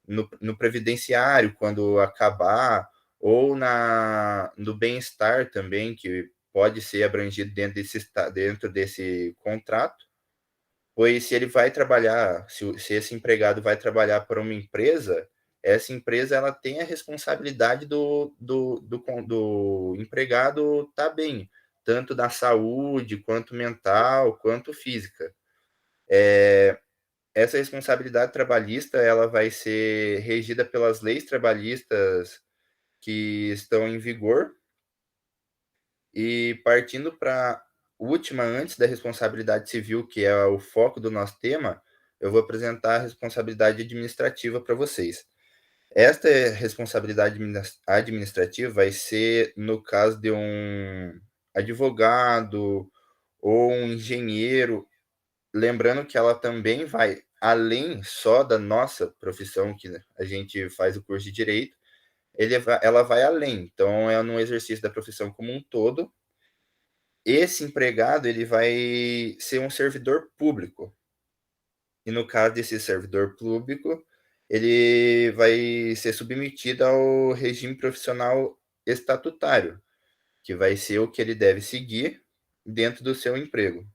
no previdenciário, quando acabar, ou no bem-estar também, que pode ser abrangido dentro desse contrato, pois se ele vai trabalhar, se esse empregado vai trabalhar para uma empresa, essa empresa ela tem a responsabilidade do empregado estar bem, tanto da saúde, quanto mental, quanto física. Essa responsabilidade trabalhista ela vai ser regida pelas leis trabalhistas que estão em vigor. E partindo para a última, antes da responsabilidade civil, que é o foco do nosso tema, eu vou apresentar a responsabilidade administrativa para vocês. Esta responsabilidade administrativa vai ser no caso de um advogado ou um engenheiro, lembrando que ela também vai além só da nossa profissão, que a gente faz o curso de direito, ela vai além. Então, é no exercício da profissão como um todo. Esse empregado ele vai ser um servidor público. E no caso desse servidor público, ele vai ser submetido ao regime profissional estatutário, que vai ser o que ele deve seguir dentro do seu emprego.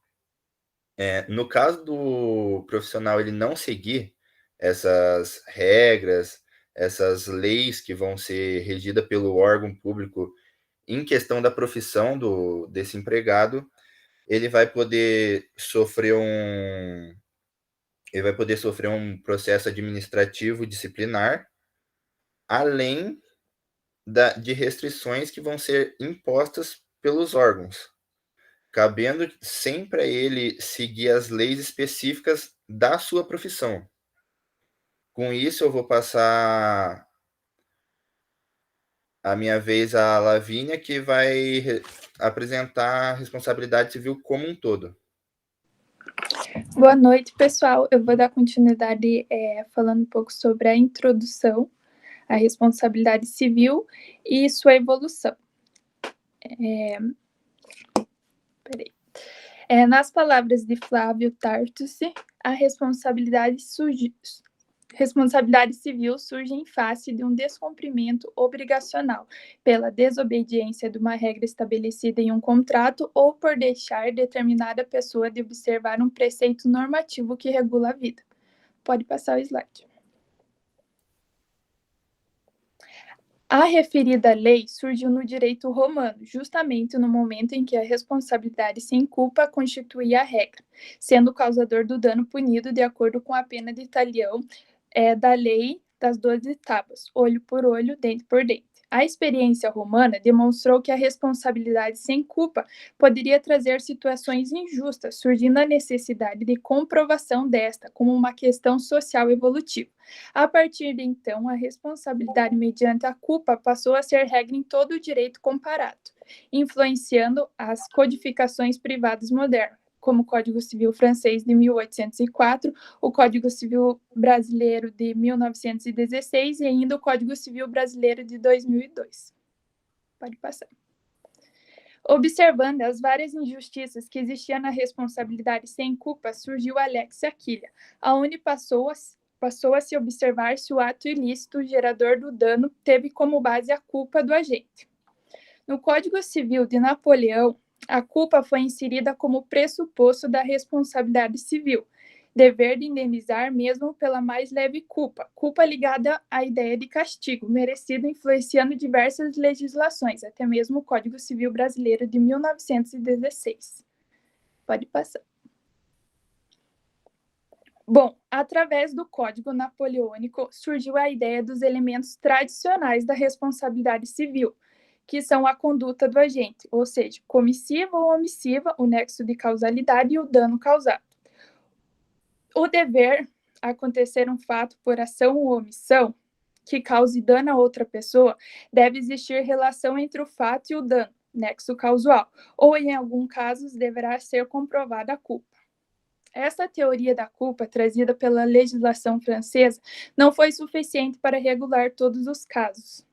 No caso do profissional ele não seguir essas regras, essas leis que vão ser regidas pelo órgão público em questão da profissão desse empregado, ele vai poder sofrer um processo administrativo disciplinar, além de restrições que vão ser impostas pelos órgãos, cabendo sempre a ele seguir as leis específicas da sua profissão. Com isso, eu vou passar a minha vez à Lavínia, que vai apresentar a responsabilidade civil como um todo. Boa noite, pessoal. Eu vou dar continuidade falando um pouco sobre a introdução à responsabilidade civil e sua evolução. Nas palavras de Flávio Tartucci, a responsabilidade civil surge em face de um descumprimento obrigacional pela desobediência de uma regra estabelecida em um contrato ou por deixar determinada pessoa de observar um preceito normativo que regula a vida. Pode passar o slide. A referida lei surgiu no direito romano, justamente no momento em que a responsabilidade sem culpa constituía a regra, sendo o causador do dano punido de acordo com a pena de talião da lei das 12 tábuas, olho por olho, dente por dente. A experiência romana demonstrou que a responsabilidade sem culpa poderia trazer situações injustas, surgindo a necessidade de comprovação desta como uma questão social evolutiva. A partir de então, a responsabilidade mediante a culpa passou a ser regra em todo o direito comparado, influenciando as codificações privadas modernas, como o Código Civil francês de 1804, o Código Civil brasileiro de 1916 e ainda o Código Civil brasileiro de 2002. Pode passar. Observando as várias injustiças que existiam na responsabilidade sem culpa, surgiu a Lex Aquila, aonde passou a se observar se o ato ilícito gerador do dano teve como base a culpa do agente. No Código Civil de Napoleão, a culpa foi inserida como pressuposto da responsabilidade civil, dever de indenizar mesmo pela mais leve culpa, culpa ligada à ideia de castigo, merecido influenciando diversas legislações, até mesmo o Código Civil brasileiro de 1916. Pode passar. Bom, através do Código Napoleônico surgiu a ideia dos elementos tradicionais da responsabilidade civil, que são a conduta do agente, ou seja, comissiva ou omissiva, o nexo de causalidade e o dano causado. O dever acontecer um fato por ação ou omissão que cause dano a outra pessoa, deve existir relação entre o fato e o dano, nexo causal, ou em alguns casos deverá ser comprovada a culpa. Essa teoria da culpa, trazida pela legislação francesa, não foi suficiente para regular todos os casos.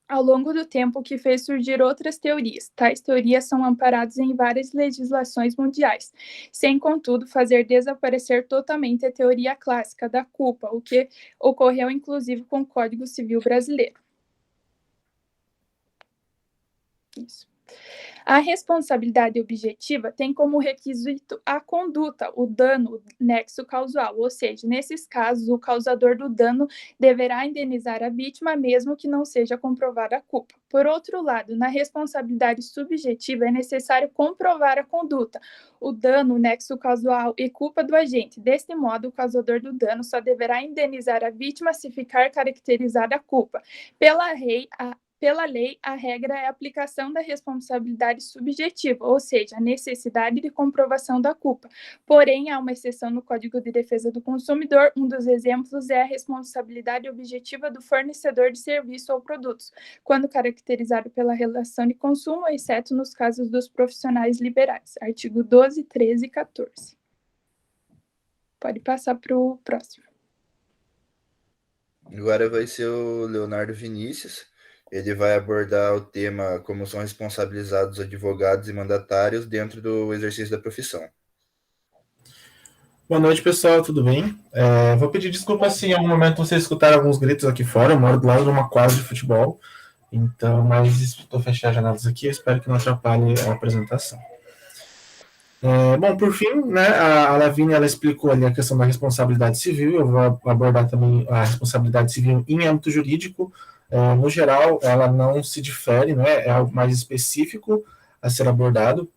Ao longo do tempo, que fez surgir outras teorias. Tais teorias são amparadas em várias legislações mundiais, sem, contudo, fazer desaparecer totalmente a teoria clássica da culpa, o que ocorreu, inclusive, com o Código Civil brasileiro. Isso. A responsabilidade objetiva tem como requisito a conduta, o dano, o nexo causal, ou seja, nesses casos, o causador do dano deverá indenizar a vítima, mesmo que não seja comprovada a culpa. Por outro lado, na responsabilidade subjetiva é necessário comprovar a conduta, o dano, o nexo causal e culpa do agente. Deste modo, o causador do dano só deverá indenizar a vítima se ficar caracterizada a culpa. Pela lei, a regra é a aplicação da responsabilidade subjetiva, ou seja, a necessidade de comprovação da culpa. Porém, há uma exceção no Código de Defesa do Consumidor. Um dos exemplos é a responsabilidade objetiva do fornecedor de serviço ou produtos, quando caracterizado pela relação de consumo, exceto nos casos dos profissionais liberais. Artigo 12, 13 e 14. Pode passar para o próximo. Agora vai ser o Leonardo Vinícius. Ele vai abordar o tema como são responsabilizados advogados e mandatários dentro do exercício da profissão. Boa noite, pessoal, tudo bem? Vou pedir desculpa se em algum momento vocês escutaram alguns gritos aqui fora. Eu moro do lado de uma quadra de futebol, então, mas estou fechando as janelas aqui, eu espero que não atrapalhe a apresentação. Bom, por fim, né, a Lavínia, ela explicou ali a questão da responsabilidade civil. Eu vou abordar também a responsabilidade civil em âmbito jurídico. No geral, ela não se difere, né? É algo mais específico a ser abordado.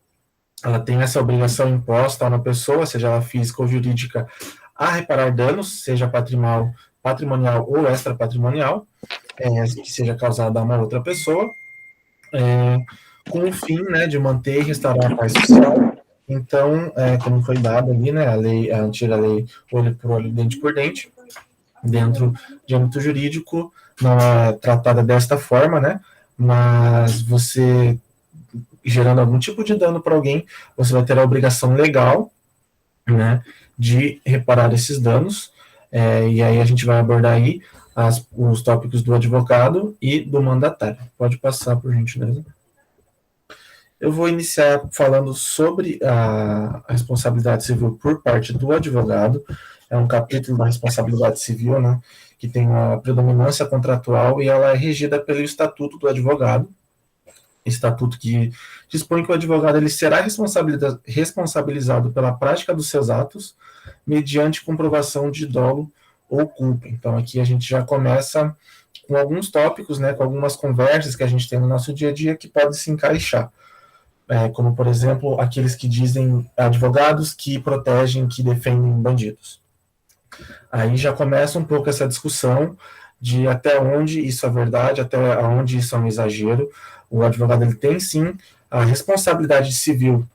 Ela tem essa obrigação imposta a uma pessoa, seja ela física ou jurídica, a reparar danos, seja patrimonial ou extrapatrimonial, que seja causado a uma outra pessoa, com o fim, né, de manter e restaurar a paz social. Então, como foi dado ali, né, a antiga lei olho por olho, dente por dente, dentro de âmbito jurídico, não é tratada desta forma, né? Mas você, gerando algum tipo de dano para alguém, você vai ter a obrigação legal, né, de reparar esses danos, e aí a gente vai abordar aí os tópicos do advogado e do mandatário. Pode passar, por gentileza. Eu vou iniciar falando sobre a responsabilidade civil por parte do advogado. É um capítulo da responsabilidade civil, né, que tem uma predominância contratual e ela é regida pelo Estatuto do Advogado, estatuto que dispõe que o advogado ele será responsabilizado pela prática dos seus atos mediante comprovação de dolo ou culpa. Então, aqui a gente já começa com alguns tópicos, né, com algumas conversas que a gente tem no nosso dia a dia que podem se encaixar. Como, por exemplo, aqueles que dizem advogados que protegem, que defendem bandidos. Aí já começa um pouco essa discussão de até onde isso é verdade, até onde isso é um exagero. O advogado ele tem, sim, a responsabilidade civil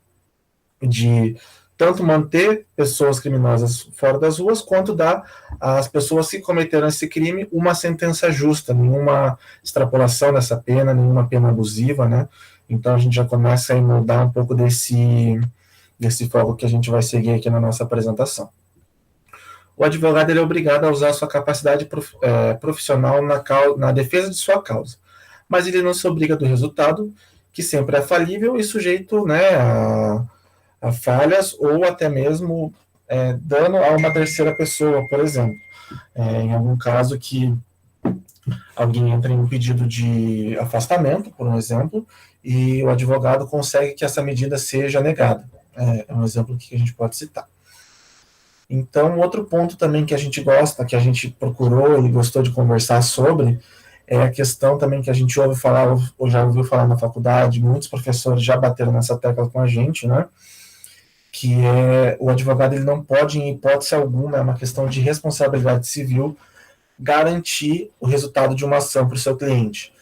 de tanto manter pessoas criminosas fora das ruas, quanto dar às pessoas que cometeram esse crime uma sentença justa, nenhuma extrapolação dessa pena, nenhuma pena abusiva, né? Então a gente já começa a moldar um pouco desse foco que a gente vai seguir aqui na nossa apresentação. O advogado ele é obrigado a usar a sua capacidade profissional na defesa de sua causa, mas ele não se obriga do resultado, que sempre é falível e sujeito, né, a falhas ou até mesmo dano a uma terceira pessoa, por exemplo. Em algum caso que alguém entra em um pedido de afastamento, por um exemplo, e o advogado consegue que essa medida seja negada. É um exemplo que a gente pode citar. Então, outro ponto também que a gente gosta, que a gente procurou e gostou de conversar sobre, é a questão também que a gente ouve falar, ou já ouviu falar na faculdade, muitos professores já bateram nessa tecla com a gente, né? Que o advogado ele não pode, em hipótese alguma, é uma questão de responsabilidade civil, garantir o resultado de uma ação para o seu cliente.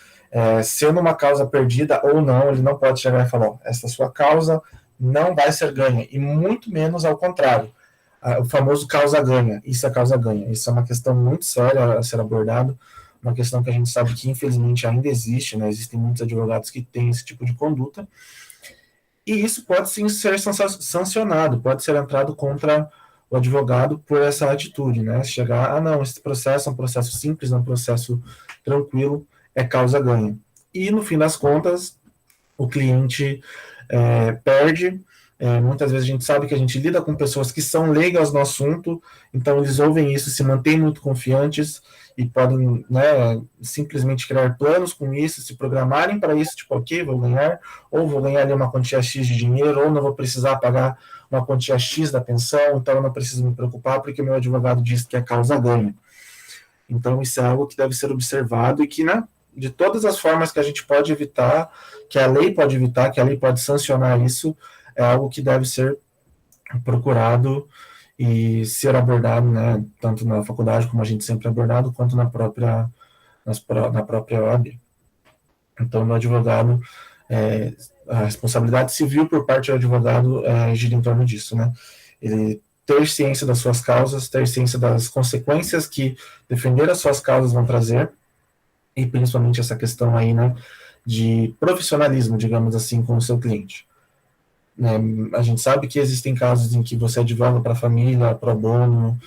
Sendo uma causa perdida ou não, ele não pode chegar e falar, essa sua causa não vai ser ganha, e muito menos ao contrário. O famoso causa-ganha, isso é causa-ganha. Isso é uma questão muito séria a ser abordada, uma questão que a gente sabe que infelizmente ainda existe, né? Existem muitos advogados que têm esse tipo de conduta, e isso pode sim ser sancionado, pode ser entrado contra o advogado por essa atitude, né? Chegar, não, esse processo é um processo simples, é um processo tranquilo, é causa-ganha. E no fim das contas, o cliente perde. Muitas vezes a gente sabe que a gente lida com pessoas que são leigas no assunto, então eles ouvem isso, se mantêm muito confiantes e podem, né, simplesmente criar planos com isso, se programarem para isso, tipo, ok, vou ganhar, ou vou ganhar ali uma quantia X de dinheiro, ou não vou precisar pagar uma quantia X da pensão, então eu não preciso me preocupar porque meu advogado disse que é causa-ganha. Então isso é algo que deve ser observado e que, né, de todas as formas que a gente pode evitar, que a lei pode evitar, que a lei pode sancionar isso, é algo que deve ser procurado e ser abordado, né, tanto na faculdade, como a gente sempre é abordado, quanto na própria OAB. Então, no advogado, a responsabilidade civil por parte do advogado gira em torno disso, né? Ele ter ciência das suas causas, ter ciência das consequências que defender as suas causas vão trazer, e principalmente essa questão aí, né, de profissionalismo, digamos assim, com o seu cliente. A gente sabe que existem casos em que você advoga para a família, pro bono,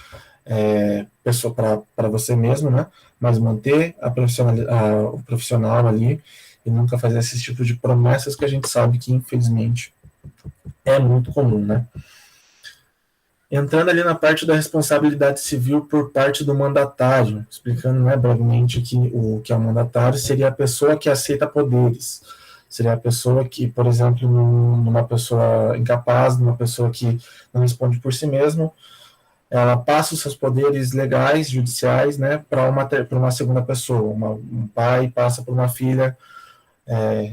pessoa para você mesmo, né? Mas manter o profissional ali e nunca fazer esse tipo de promessas que a gente sabe que, infelizmente, é muito comum, né? Entrando ali na parte da responsabilidade civil por parte do mandatário, explicando, né, brevemente que o que é o mandatário seria a pessoa que aceita poderes. Seria a pessoa que, por exemplo, numa pessoa incapaz, numa pessoa que não responde por si mesmo, ela passa os seus poderes legais, judiciais, né, para uma segunda pessoa. Um pai passa por uma filha,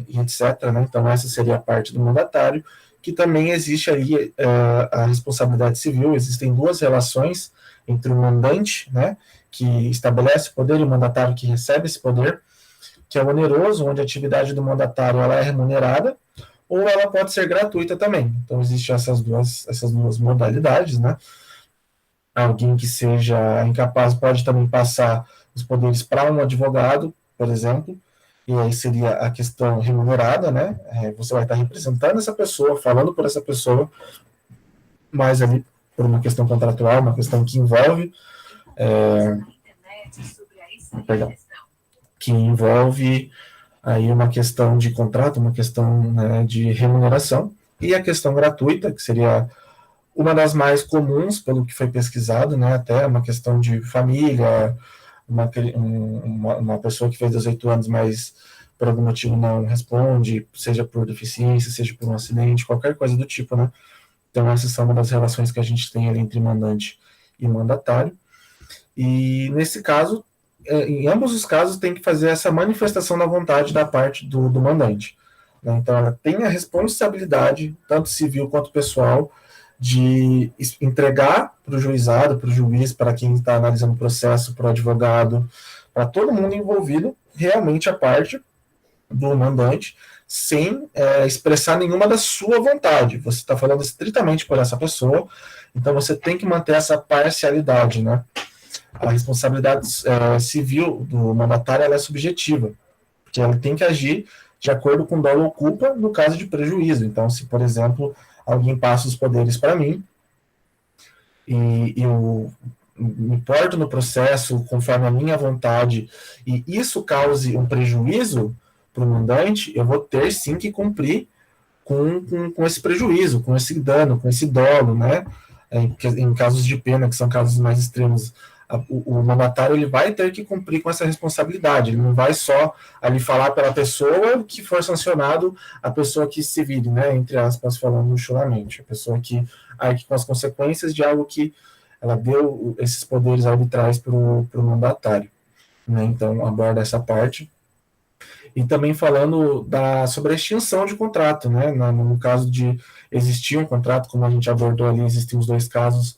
e etc. Né? Então, essa seria a parte do mandatário, que também existe ali a responsabilidade civil. Existem duas relações entre o mandante, né, que estabelece o poder, e o mandatário que recebe esse poder, que é oneroso, onde a atividade do mandatário ela é remunerada, ou ela pode ser gratuita também. Então, existem essas duas modalidades, né? Alguém que seja incapaz pode também passar os poderes para um advogado, por exemplo, e aí seria a questão remunerada, né? Você vai estar representando essa pessoa, falando por essa pessoa, mas ali por uma questão contratual, uma questão que envolve aí uma questão de contrato, uma questão, né, de remuneração, e a questão gratuita, que seria uma das mais comuns, pelo que foi pesquisado, né, até uma questão de família, uma pessoa que fez 18 anos, mas por algum motivo não responde, seja por deficiência, seja por um acidente, qualquer coisa do tipo, né. Então, essas são uma das relações que a gente tem ali entre mandante e mandatário. E, nesse caso, em ambos os casos, tem que fazer essa manifestação da vontade da parte do mandante. Né? Então, ela tem a responsabilidade, tanto civil quanto pessoal, de entregar para o juizado, para o juiz, para quem está analisando o processo, para o advogado, para todo mundo envolvido, realmente a parte do mandante, sem expressar nenhuma da sua vontade. Você está falando estritamente por essa pessoa, então você tem que manter essa parcialidade, né? A responsabilidade civil do mandatário ela é subjetiva, porque ela tem que agir de acordo com dolo ou culpa no caso de prejuízo. Então, se, por exemplo, alguém passa os poderes para mim e eu me porto no processo conforme a minha vontade e isso cause um prejuízo para o mandante, eu vou ter sim que cumprir com esse prejuízo, com esse dano, com esse dolo, né? Em casos de pena, que são casos mais extremos, o mandatário ele vai ter que cumprir com essa responsabilidade, ele não vai só ali falar pela pessoa que for sancionado, a pessoa que se vire, né, entre aspas, falando chulamente, a pessoa que arque com as consequências de algo que ela deu esses poderes arbitrais para o mandatário. Né, então, aborda essa parte. E também falando sobre a extinção de contrato, né, no caso de existir um contrato, como a gente abordou ali, existem os dois casos,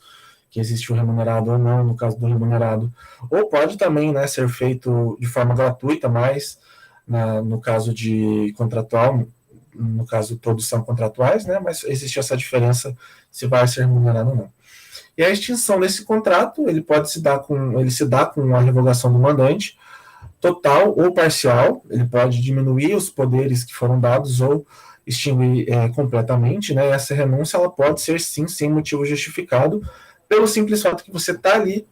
que existe o remunerado ou não, no caso do remunerado, ou pode também, né, ser feito de forma gratuita, mas no caso de contratual, no caso de produção contratuais, né, mas existe essa diferença se vai ser remunerado ou não. E a extinção desse contrato, ele se dá com a revogação do mandante, total ou parcial, ele pode diminuir os poderes que foram dados ou extinguir completamente, né, e essa renúncia ela pode ser sim, sem motivo justificado, pelo simples fato que você está ali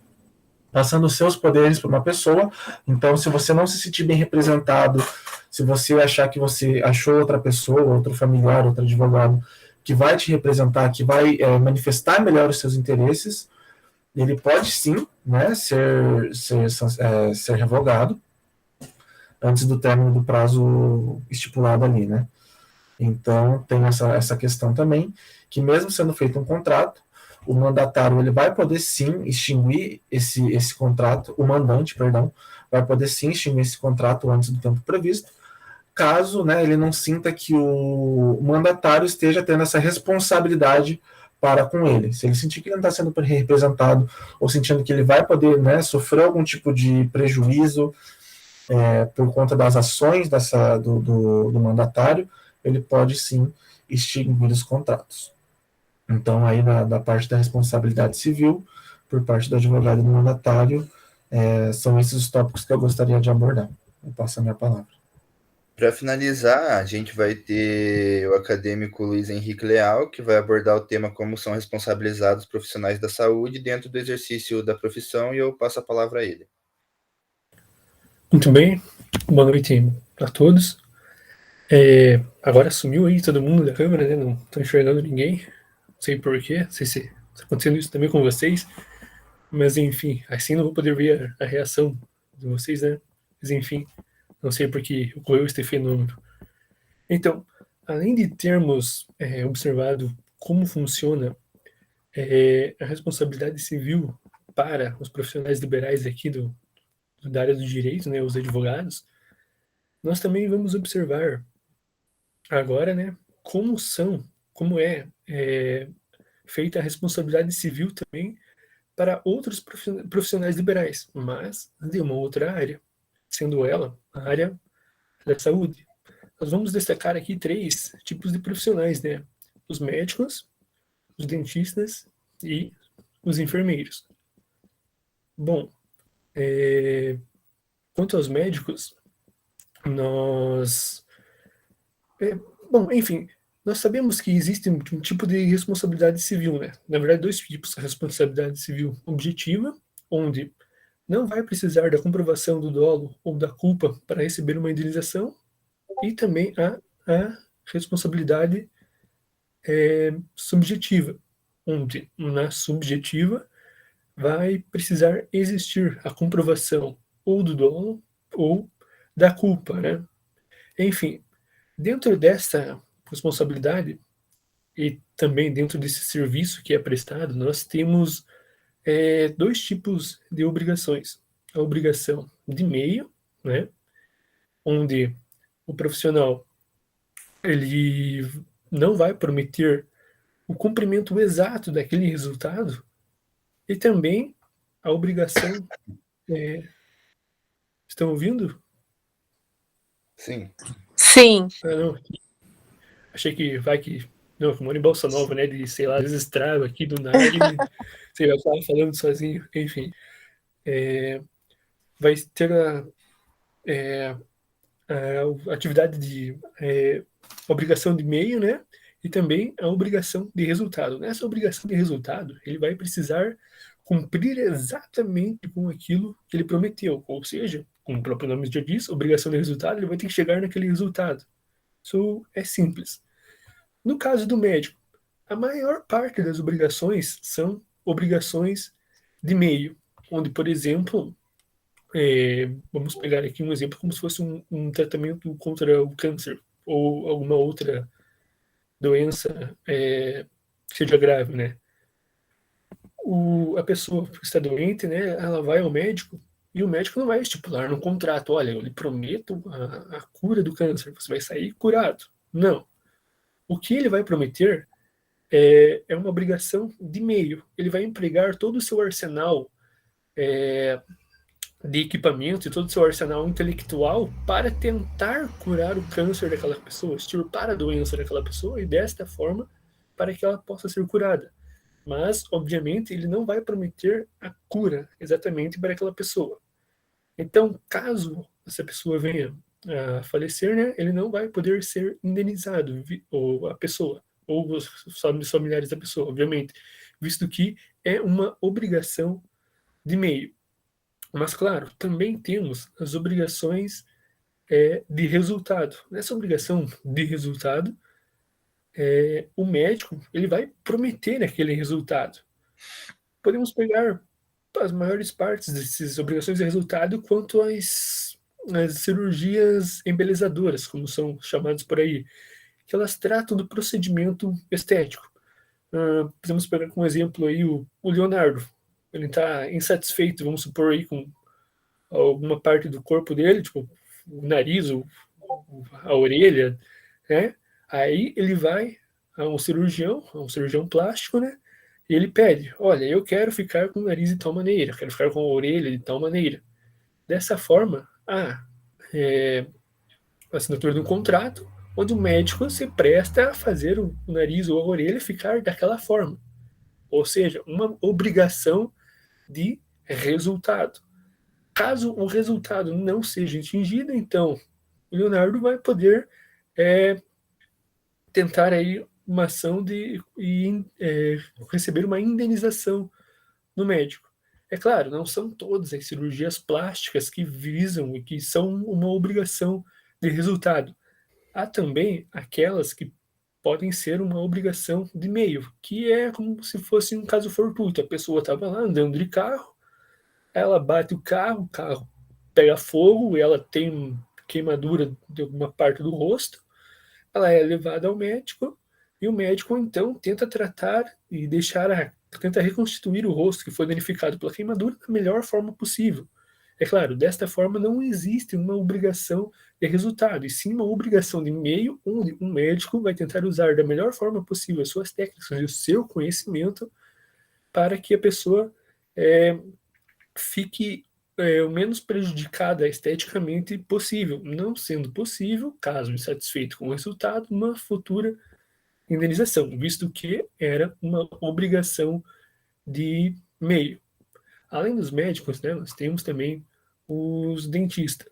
passando os seus poderes para uma pessoa. Então, se você não se sentir bem representado, se você achar que você achou outra pessoa, outro familiar, outro advogado, que vai te representar, que vai manifestar melhor os seus interesses, ele pode sim, né, ser revogado antes do término do prazo estipulado ali, né. Então, tem essa questão também, que mesmo sendo feito um contrato, o mandatário ele vai poder sim extinguir esse contrato, o mandante, perdão, vai poder sim extinguir esse contrato antes do tempo previsto, caso, né, ele não sinta que o mandatário esteja tendo essa responsabilidade para com ele. Se ele sentir que ele não está sendo representado ou sentindo que ele vai poder, né, sofrer algum tipo de prejuízo por conta das ações do mandatário, ele pode sim extinguir os contratos. Então, aí da parte da responsabilidade civil, por parte do advogado e do mandatário, são esses os tópicos que eu gostaria de abordar. Eu passo a minha palavra. Para finalizar, a gente vai ter o acadêmico Luiz Henrique Leal, que vai abordar o tema como são responsabilizados os profissionais da saúde dentro do exercício da profissão, e eu passo a palavra a ele. Muito bem, boa noite a todos. Agora sumiu aí todo mundo da câmera, né? Não estou enxergando ninguém. Não sei porquê, não sei se está acontecendo isso também com vocês, mas enfim, assim não vou poder ver a reação de vocês, né? Mas enfim, não sei porque ocorreu esse fenômeno. Então, além de termos observado como funciona a responsabilidade civil para os profissionais liberais aqui da área do direito, né, os advogados, nós também vamos observar agora, né, como é feita a responsabilidade civil também para outros profissionais liberais, mas de uma outra área, sendo ela a área da saúde. Nós vamos destacar aqui 3 tipos de profissionais, né? Os médicos, os dentistas e os enfermeiros. Bom, quanto aos médicos, enfim, nós sabemos que existe um tipo de responsabilidade civil, né? Na verdade, 2 tipos: a responsabilidade civil objetiva, onde não vai precisar da comprovação do dolo ou da culpa para receber uma indenização, e também a responsabilidade subjetiva, onde na subjetiva vai precisar existir a comprovação ou do dolo ou da culpa, né? Enfim, dentro dessa responsabilidade e também dentro desse serviço que é prestado, nós temos 2 tipos de obrigações. a obrigação de meio, né, onde o profissional ele não vai prometer o cumprimento exato daquele resultado, e também a obrigação... Estão ouvindo? Sim. Sim. Não. Achei que vai que... Não, eu moro em Bolsa Nova, né? De, sei lá, às vezes estrago aqui do nada e sei lá, eu falando sozinho, enfim. Vai ter a atividade de obrigação de meio, né? E também a obrigação de resultado. Nessa obrigação de resultado, ele vai precisar cumprir exatamente com aquilo que ele prometeu. Ou seja, como o próprio nome já diz, obrigação de resultado, ele vai ter que chegar naquele resultado. Isso é simples. No caso do médico, a maior parte das obrigações são obrigações de meio, onde, por exemplo, vamos pegar aqui um exemplo como se fosse um tratamento contra o câncer ou alguma outra doença que seja grave, né? A pessoa que está doente, né, ela vai ao médico e o médico não vai estipular no contrato, olha, eu lhe prometo a cura do câncer, você vai sair curado. Não. O que ele vai prometer é uma obrigação de meio. Ele vai empregar todo o seu arsenal de equipamento e todo o seu arsenal intelectual para tentar curar o câncer daquela pessoa, extirpar a doença daquela pessoa e desta forma para que ela possa ser curada. Mas, obviamente, ele não vai prometer a cura exatamente para aquela pessoa. Então, caso essa pessoa venha a falecer, né, ele não vai poder ser indenizado, ou a pessoa, ou os familiares da pessoa, obviamente, visto que é uma obrigação de meio. Mas, claro, também temos as obrigações de resultado. Nessa obrigação de resultado, o médico ele vai prometer aquele resultado. Podemos pegar as maiores partes dessas obrigações de resultado quanto às cirurgias embelezadoras, como são chamadas por aí, que elas tratam do procedimento estético. Podemos pegar como exemplo aí o Leonardo. Ele está insatisfeito, vamos supor, aí, com alguma parte do corpo dele, tipo o nariz, a orelha, né? Aí ele vai a um cirurgião plástico, né? E ele pede, olha, eu quero ficar com o nariz de tal maneira, quero ficar com a orelha de tal maneira. Dessa forma, a assinatura de um contrato, onde o médico se presta a fazer o nariz ou a orelha ficar daquela forma. Ou seja, uma obrigação de resultado. Caso o resultado não seja atingido, então o Leonardo vai poder tentar aí uma ação de receber uma indenização no médico. É claro, não são todas as cirurgias plásticas que visam e que são uma obrigação de resultado. Há também aquelas que podem ser uma obrigação de meio, que é como se fosse um caso fortuito. A pessoa estava lá andando de carro, ela bate o carro pega fogo, ela tem queimadura de alguma parte do rosto, ela é levada ao médico, e o médico, então, tenta tratar e tenta reconstituir o rosto que foi danificado pela queimadura da melhor forma possível. É claro, desta forma não existe uma obrigação de resultado, e sim uma obrigação de meio, onde um médico vai tentar usar da melhor forma possível as suas técnicas e o seu conhecimento para que a pessoa fique o menos prejudicada esteticamente possível, não sendo possível, caso insatisfeito com o resultado, uma futura indenização, visto que era uma obrigação de meio. Além dos médicos, né, nós temos também os dentistas.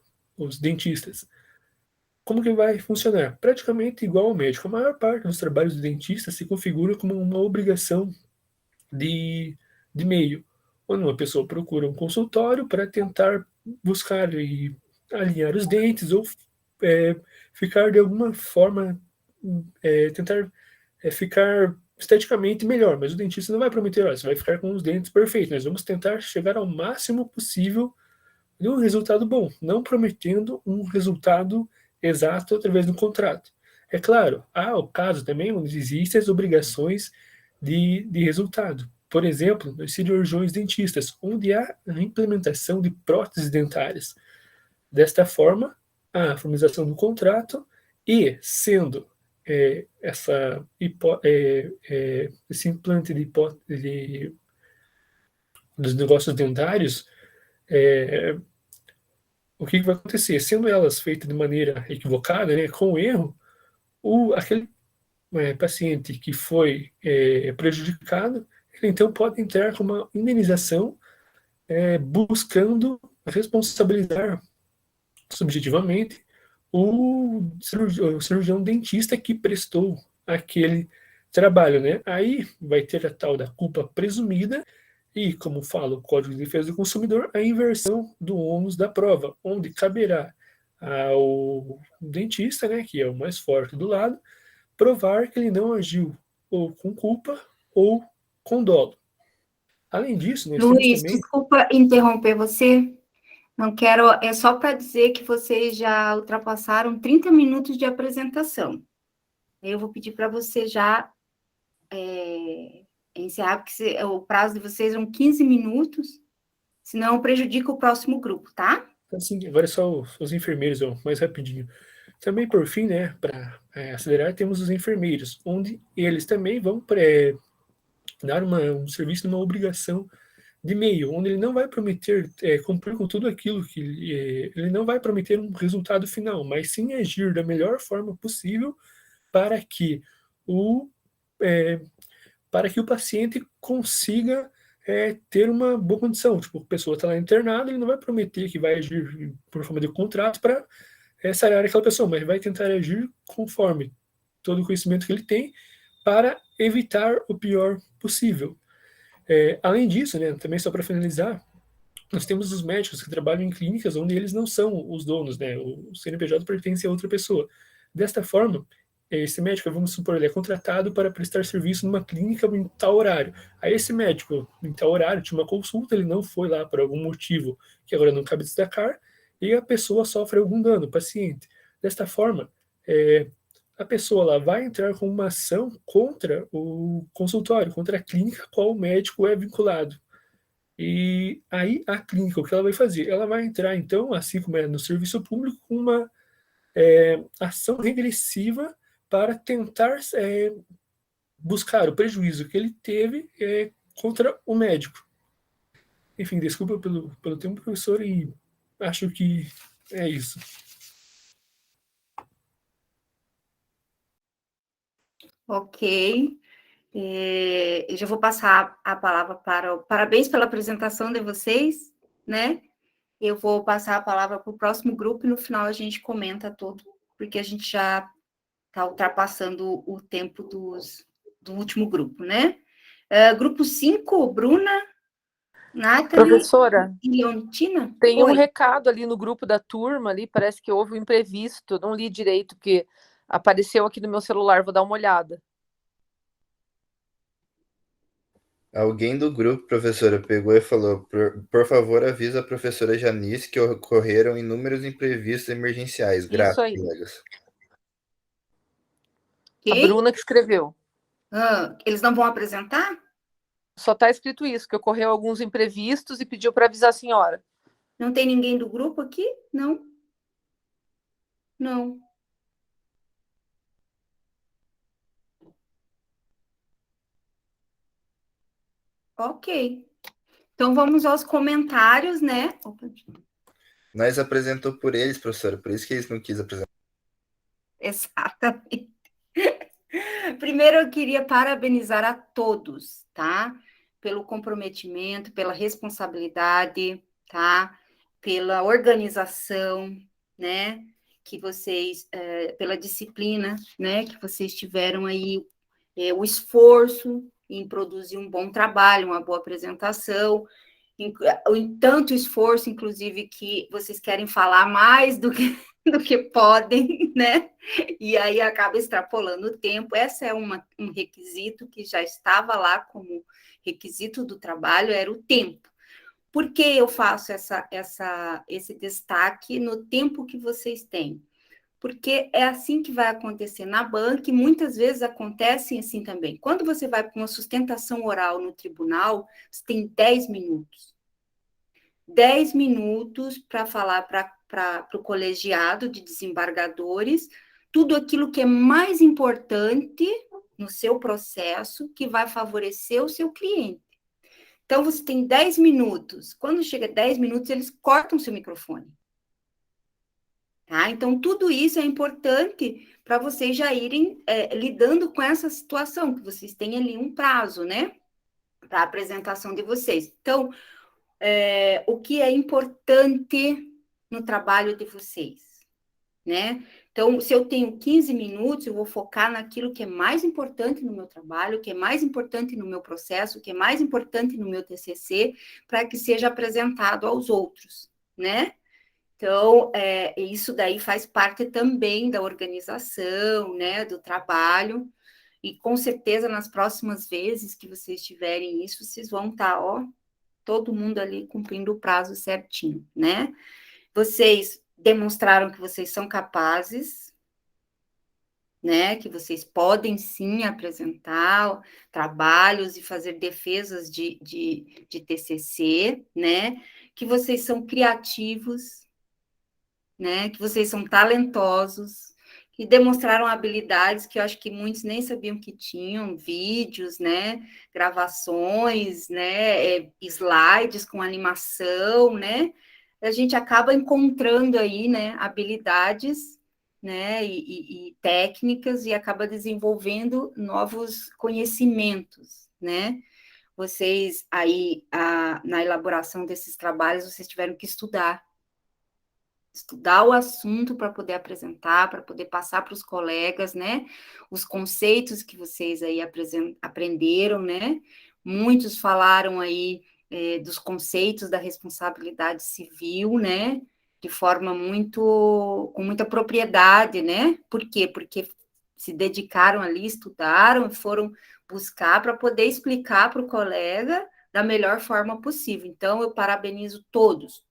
Como que vai funcionar? Praticamente igual ao médico. A maior parte dos trabalhos do dentista se configura como uma obrigação de meio, onde uma pessoa procura um consultório para tentar buscar e alinhar os dentes ou ficar de alguma forma, tentar ficar esteticamente melhor, mas o dentista não vai prometer, olha, você vai ficar com os dentes perfeitos, nós vamos tentar chegar ao máximo possível de um resultado bom, não prometendo um resultado exato através do contrato. É claro, há o caso também onde existem as obrigações de resultado. por exemplo, nos cirurgiões dentistas, onde há a implementação de próteses dentárias. Desta forma, a formalização do contrato e, sendo esse implante dos negócios dentários, o que vai acontecer? Sendo elas feitas de maneira equivocada, né, com erro, aquele paciente que foi prejudicado, ele então pode entrar com uma indenização buscando responsabilizar subjetivamente o cirurgião dentista que prestou aquele trabalho, né? Aí vai ter a tal da culpa presumida e, como fala o Código de Defesa do Consumidor, a inversão do ônus da prova, onde caberá ao dentista, né, que é o mais forte do lado, provar que ele não agiu ou com culpa ou com dolo. Além disso, nós temos Luiz, também... desculpa interromper você. Não quero, é só para dizer que vocês já ultrapassaram 30 minutos de apresentação. Eu vou pedir para você já encerrar, porque o prazo de vocês são 15 minutos, senão prejudica o próximo grupo, tá? Assim, agora é só os enfermeiros, mais rapidinho. Também, por fim, né, para acelerar, temos os enfermeiros, onde eles também vão dar um serviço, uma obrigação de meio, onde ele não vai prometer cumprir com tudo aquilo que ele não vai prometer um resultado final, mas sim agir da melhor forma possível para que o paciente consiga ter uma boa condição. Tipo, a pessoa está lá internada, ele não vai prometer que vai agir por forma de contrato para sarar aquela pessoa, mas vai tentar agir conforme todo o conhecimento que ele tem para evitar o pior possível. Além disso, né, também só para finalizar, nós temos os médicos que trabalham em clínicas onde eles não são os donos, né, o CNPJ pertence a outra pessoa. Desta forma, esse médico, vamos supor, ele é contratado para prestar serviço numa clínica em tal horário. Aí esse médico, em tal horário, tinha uma consulta, ele não foi lá por algum motivo que agora não cabe destacar, e a pessoa sofre algum dano, o paciente. Desta forma, a pessoa lá vai entrar com uma ação contra o consultório, contra a clínica a qual o médico é vinculado. E aí a clínica, o que ela vai fazer? Ela vai entrar, então, assim como é no serviço público, com uma ação regressiva para tentar buscar o prejuízo que ele teve contra o médico. Enfim, desculpa pelo tempo, professor, e acho que é isso. Ok. Eu já vou passar a palavra parabéns pela apresentação de vocês, né? Eu vou passar a palavra para o próximo grupo e no final a gente comenta tudo, porque a gente já está ultrapassando o tempo do último grupo, né? Grupo 5, Bruna, Nathalie, Professora, e Leontina? tem um Oi. recado ali no grupo da turma, ali parece que houve um imprevisto, não li direito, porque apareceu aqui no meu celular, vou dar uma olhada. Alguém do grupo, professora, pegou e falou: por favor, avisa a professora Janice que ocorreram inúmeros imprevistos emergenciais. Graças, aí. colegas. A Bruna que escreveu. Eles não vão apresentar? Só está escrito isso, que ocorreu alguns imprevistos e pediu para avisar a senhora. Não tem ninguém do grupo aqui? Não. Não. Ok. Então, vamos aos comentários, né? Nós apresentou por eles, professora, por isso que eles não quis apresentar. Exatamente. Primeiro, eu queria parabenizar a todos, tá? Pelo comprometimento, pela responsabilidade, tá? Pela organização, né? Que vocês, pela disciplina, né? Que vocês tiveram aí, o esforço em produzir um bom trabalho, uma boa apresentação, em tanto esforço, inclusive, que vocês querem falar mais do que podem, né? E aí acaba extrapolando o tempo. Esse é um requisito que já estava lá como requisito do trabalho, era o tempo. Por que eu faço esse destaque no tempo que vocês têm? porque é assim que vai acontecer na banca e muitas vezes acontece assim também. Quando você vai para uma sustentação oral no tribunal, você tem 10 minutos. 10 minutos para falar para o colegiado de desembargadores tudo aquilo que é mais importante no seu processo, que vai favorecer o seu cliente. Então, você tem 10 minutos. Quando chega 10 minutos, eles cortam seu microfone. Tá? Então, tudo isso é importante para vocês já irem lidando com essa situação, que vocês têm ali um prazo, né? Para a apresentação de vocês. Então, o que é importante no trabalho de vocês, né? Então, se eu tenho 15 minutos, eu vou focar naquilo que é mais importante no meu trabalho, que é mais importante no meu processo, que é mais importante no meu TCC, para que seja apresentado aos outros, né? Então, isso daí faz parte também da organização, né, do trabalho, e com certeza nas próximas vezes que vocês tiverem isso, vocês vão estar, todo mundo ali cumprindo o prazo certinho, né? Vocês demonstraram que vocês são capazes, né? Que vocês podem sim apresentar trabalhos e fazer defesas de TCC, né? Que vocês são criativos, né? Que vocês são talentosos, que demonstraram habilidades que eu acho que muitos nem sabiam que tinham, vídeos, né? Gravações, né? Slides com animação, né? A gente acaba encontrando aí, né, habilidades, né, e técnicas e acaba desenvolvendo novos conhecimentos, né? Vocês aí, na elaboração desses trabalhos, vocês tiveram que estudar o assunto para poder apresentar, para poder passar para os colegas, né? Os conceitos que vocês aí aprenderam, né? Muitos falaram aí dos conceitos da responsabilidade civil, né? De forma com muita propriedade, né? Por quê? Porque se dedicaram ali, estudaram e foram buscar para poder explicar para o colega da melhor forma possível. Então, eu parabenizo todos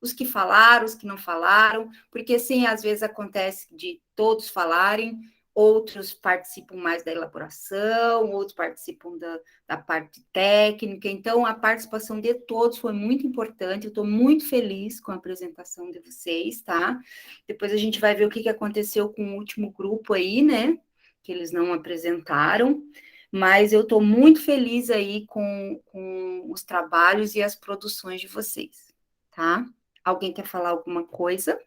os que falaram, os que não falaram, porque sim, às vezes acontece de todos falarem, outros participam mais da elaboração, outros participam da parte técnica, então a participação de todos foi muito importante, eu estou muito feliz com a apresentação de vocês, tá? Depois a gente vai ver o que aconteceu com o último grupo aí, né, que eles não apresentaram, mas eu estou muito feliz aí com os trabalhos e as produções de vocês, tá? Alguém quer falar alguma coisa?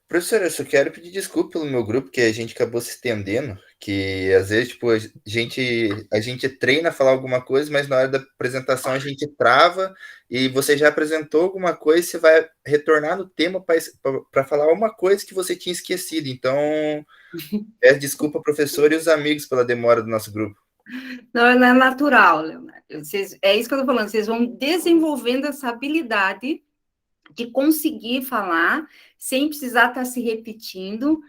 Professora, eu só quero pedir desculpa pelo meu grupo, que a gente acabou se estendendo, que às vezes, tipo, a gente treina a falar alguma coisa, mas na hora da apresentação a gente trava, e você já apresentou alguma coisa, você vai retornar no tema para falar uma coisa que você tinha esquecido. Então, peço desculpa, professor, e os amigos pela demora do nosso grupo. Não é natural, Leonardo. É isso que eu estou falando, vocês vão desenvolvendo essa habilidade de conseguir falar sem precisar estar se repetindo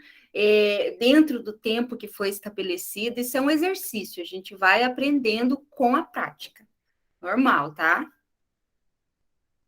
dentro do tempo que foi estabelecido. Isso é um exercício, a gente vai aprendendo com a prática. Normal, tá?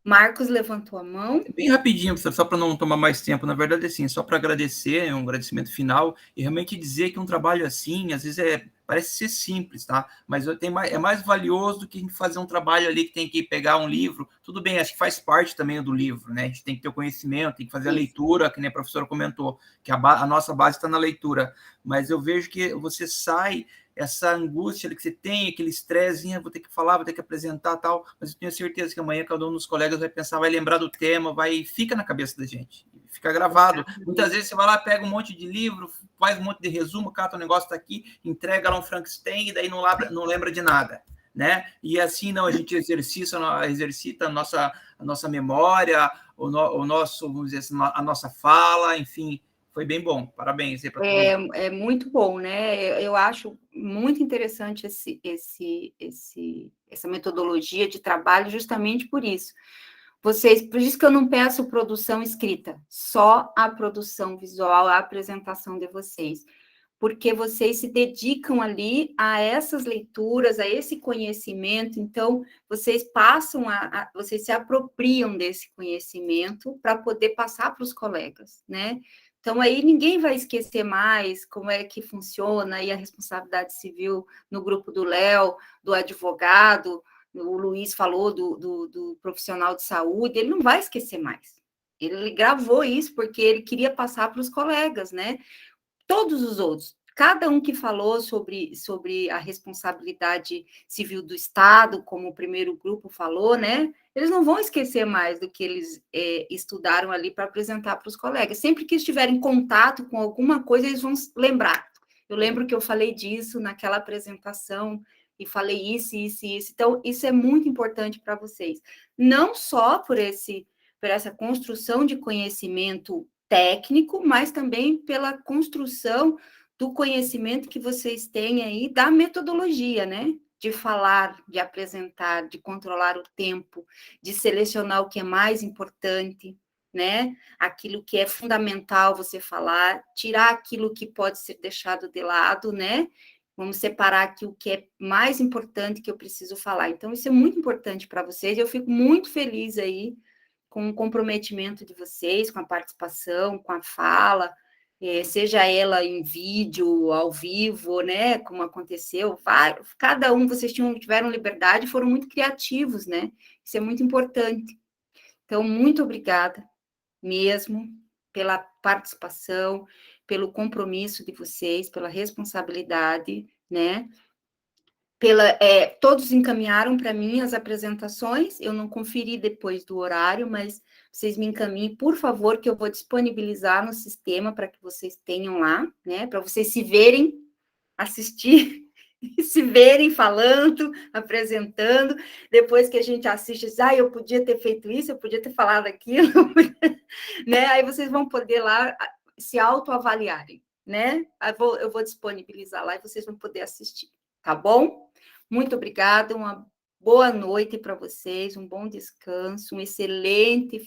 Marcos levantou a mão. Bem rapidinho, professor, só para não tomar mais tempo. Na verdade, assim, só para agradecer, um agradecimento final, e realmente dizer que um trabalho assim, às vezes parece ser simples, tá? Mas é mais valioso do que a gente fazer um trabalho ali que tem que pegar um livro. Tudo bem, acho que faz parte também do livro, né? A gente tem que ter o conhecimento, tem que fazer a leitura, que nem a professora comentou, que a nossa base está na leitura. Mas eu vejo que você sai, essa angústia que você tem, aquele estresse, vou ter que falar, vou ter que apresentar tal, mas eu tenho certeza que amanhã cada um dos colegas vai pensar, vai lembrar do tema, fica na cabeça da gente, fica gravado. Muitas vezes você vai lá, pega um monte de livro, faz um monte de resumo, cata o negócio tá aqui, entrega lá um Frankenstein e daí não lembra de nada, né? E assim, não, a gente exercita a nossa memória, o nosso, vamos dizer assim, a nossa fala, enfim. Foi bem bom, parabéns aí para todos. É muito bom, né? Eu acho muito interessante essa metodologia de trabalho justamente por isso. Por isso que eu não peço produção escrita, só a produção visual, a apresentação de vocês. porque vocês se dedicam ali a essas leituras, a esse conhecimento, então vocês passam vocês se apropriam desse conhecimento para poder passar para os colegas, né? Então aí ninguém vai esquecer mais como é que funciona aí a responsabilidade civil no grupo do Léo, do advogado, o Luiz falou do profissional de saúde, ele não vai esquecer mais. Ele gravou isso porque ele queria passar para os colegas, né? Todos os outros, cada um que falou sobre a responsabilidade civil do Estado, como o primeiro grupo falou, né? Eles não vão esquecer mais do que eles estudaram ali para apresentar para os colegas. Sempre que estiverem em contato com alguma coisa, eles vão lembrar. Eu lembro que eu falei disso naquela apresentação, e falei isso. Então, isso é muito importante para vocês. Não só por essa construção de conhecimento técnico, mas também pela construção do conhecimento que vocês têm aí da metodologia, né? De falar, de apresentar, de controlar o tempo, de selecionar o que é mais importante, né? Aquilo que é fundamental você falar, tirar aquilo que pode ser deixado de lado, né? Vamos separar aqui o que é mais importante que eu preciso falar. Então, isso é muito importante para vocês. Eu fico muito feliz aí com o comprometimento de vocês, com a participação, com a fala, seja ela em vídeo, ao vivo, né, como aconteceu, cada um, vocês tiveram liberdade e foram muito criativos, né, isso é muito importante. Então, muito obrigada mesmo pela participação, pelo compromisso de vocês, pela responsabilidade, né, todos encaminharam para mim as apresentações, eu não conferi depois do horário, mas vocês me encaminhem, por favor, que eu vou disponibilizar no sistema para que vocês tenham lá, né, para vocês se verem, assistir, se verem falando, apresentando, depois que a gente assiste, eu podia ter feito isso, eu podia ter falado aquilo, né, aí vocês vão poder lá se autoavaliarem, né, eu vou disponibilizar lá e vocês vão poder assistir, tá bom? Muito obrigada, uma boa noite para vocês, um bom descanso, um excelente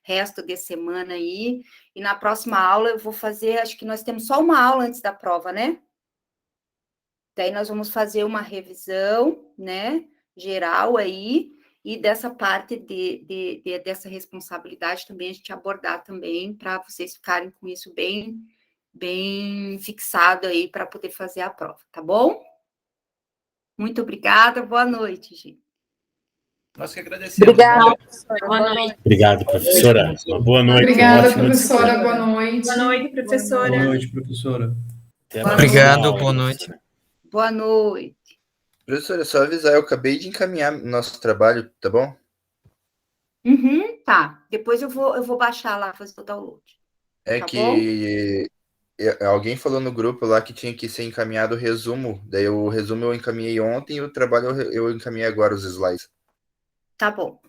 resto de semana aí, e na próxima aula eu vou fazer, acho que nós temos só uma aula antes da prova, né? Daí nós vamos fazer uma revisão, né, geral aí, e dessa parte dessa responsabilidade também a gente abordar também, para vocês ficarem com isso bem fixado aí, para poder fazer a prova, tá bom? Muito obrigada, boa noite, gente. Nós que agradecemos. Obrigada, professora. Boa noite. Obrigado, professora. Uma boa noite. Obrigada, Um professora. descanso. Boa noite. Boa noite, professora. Boa noite, professora. Até mais. Obrigado, boa noite. Boa noite. Professora, só avisar, eu acabei de encaminhar nosso trabalho, tá bom? Tá. Depois eu vou baixar lá, fazer o download. É tá que alguém falou no grupo lá que tinha que ser encaminhado o resumo. Daí o resumo eu encaminhei ontem e o trabalho eu encaminhei agora os slides. Tá bom.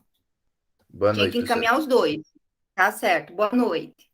Boa Tinha noite, que encaminhar os dois. Tá certo. Boa noite.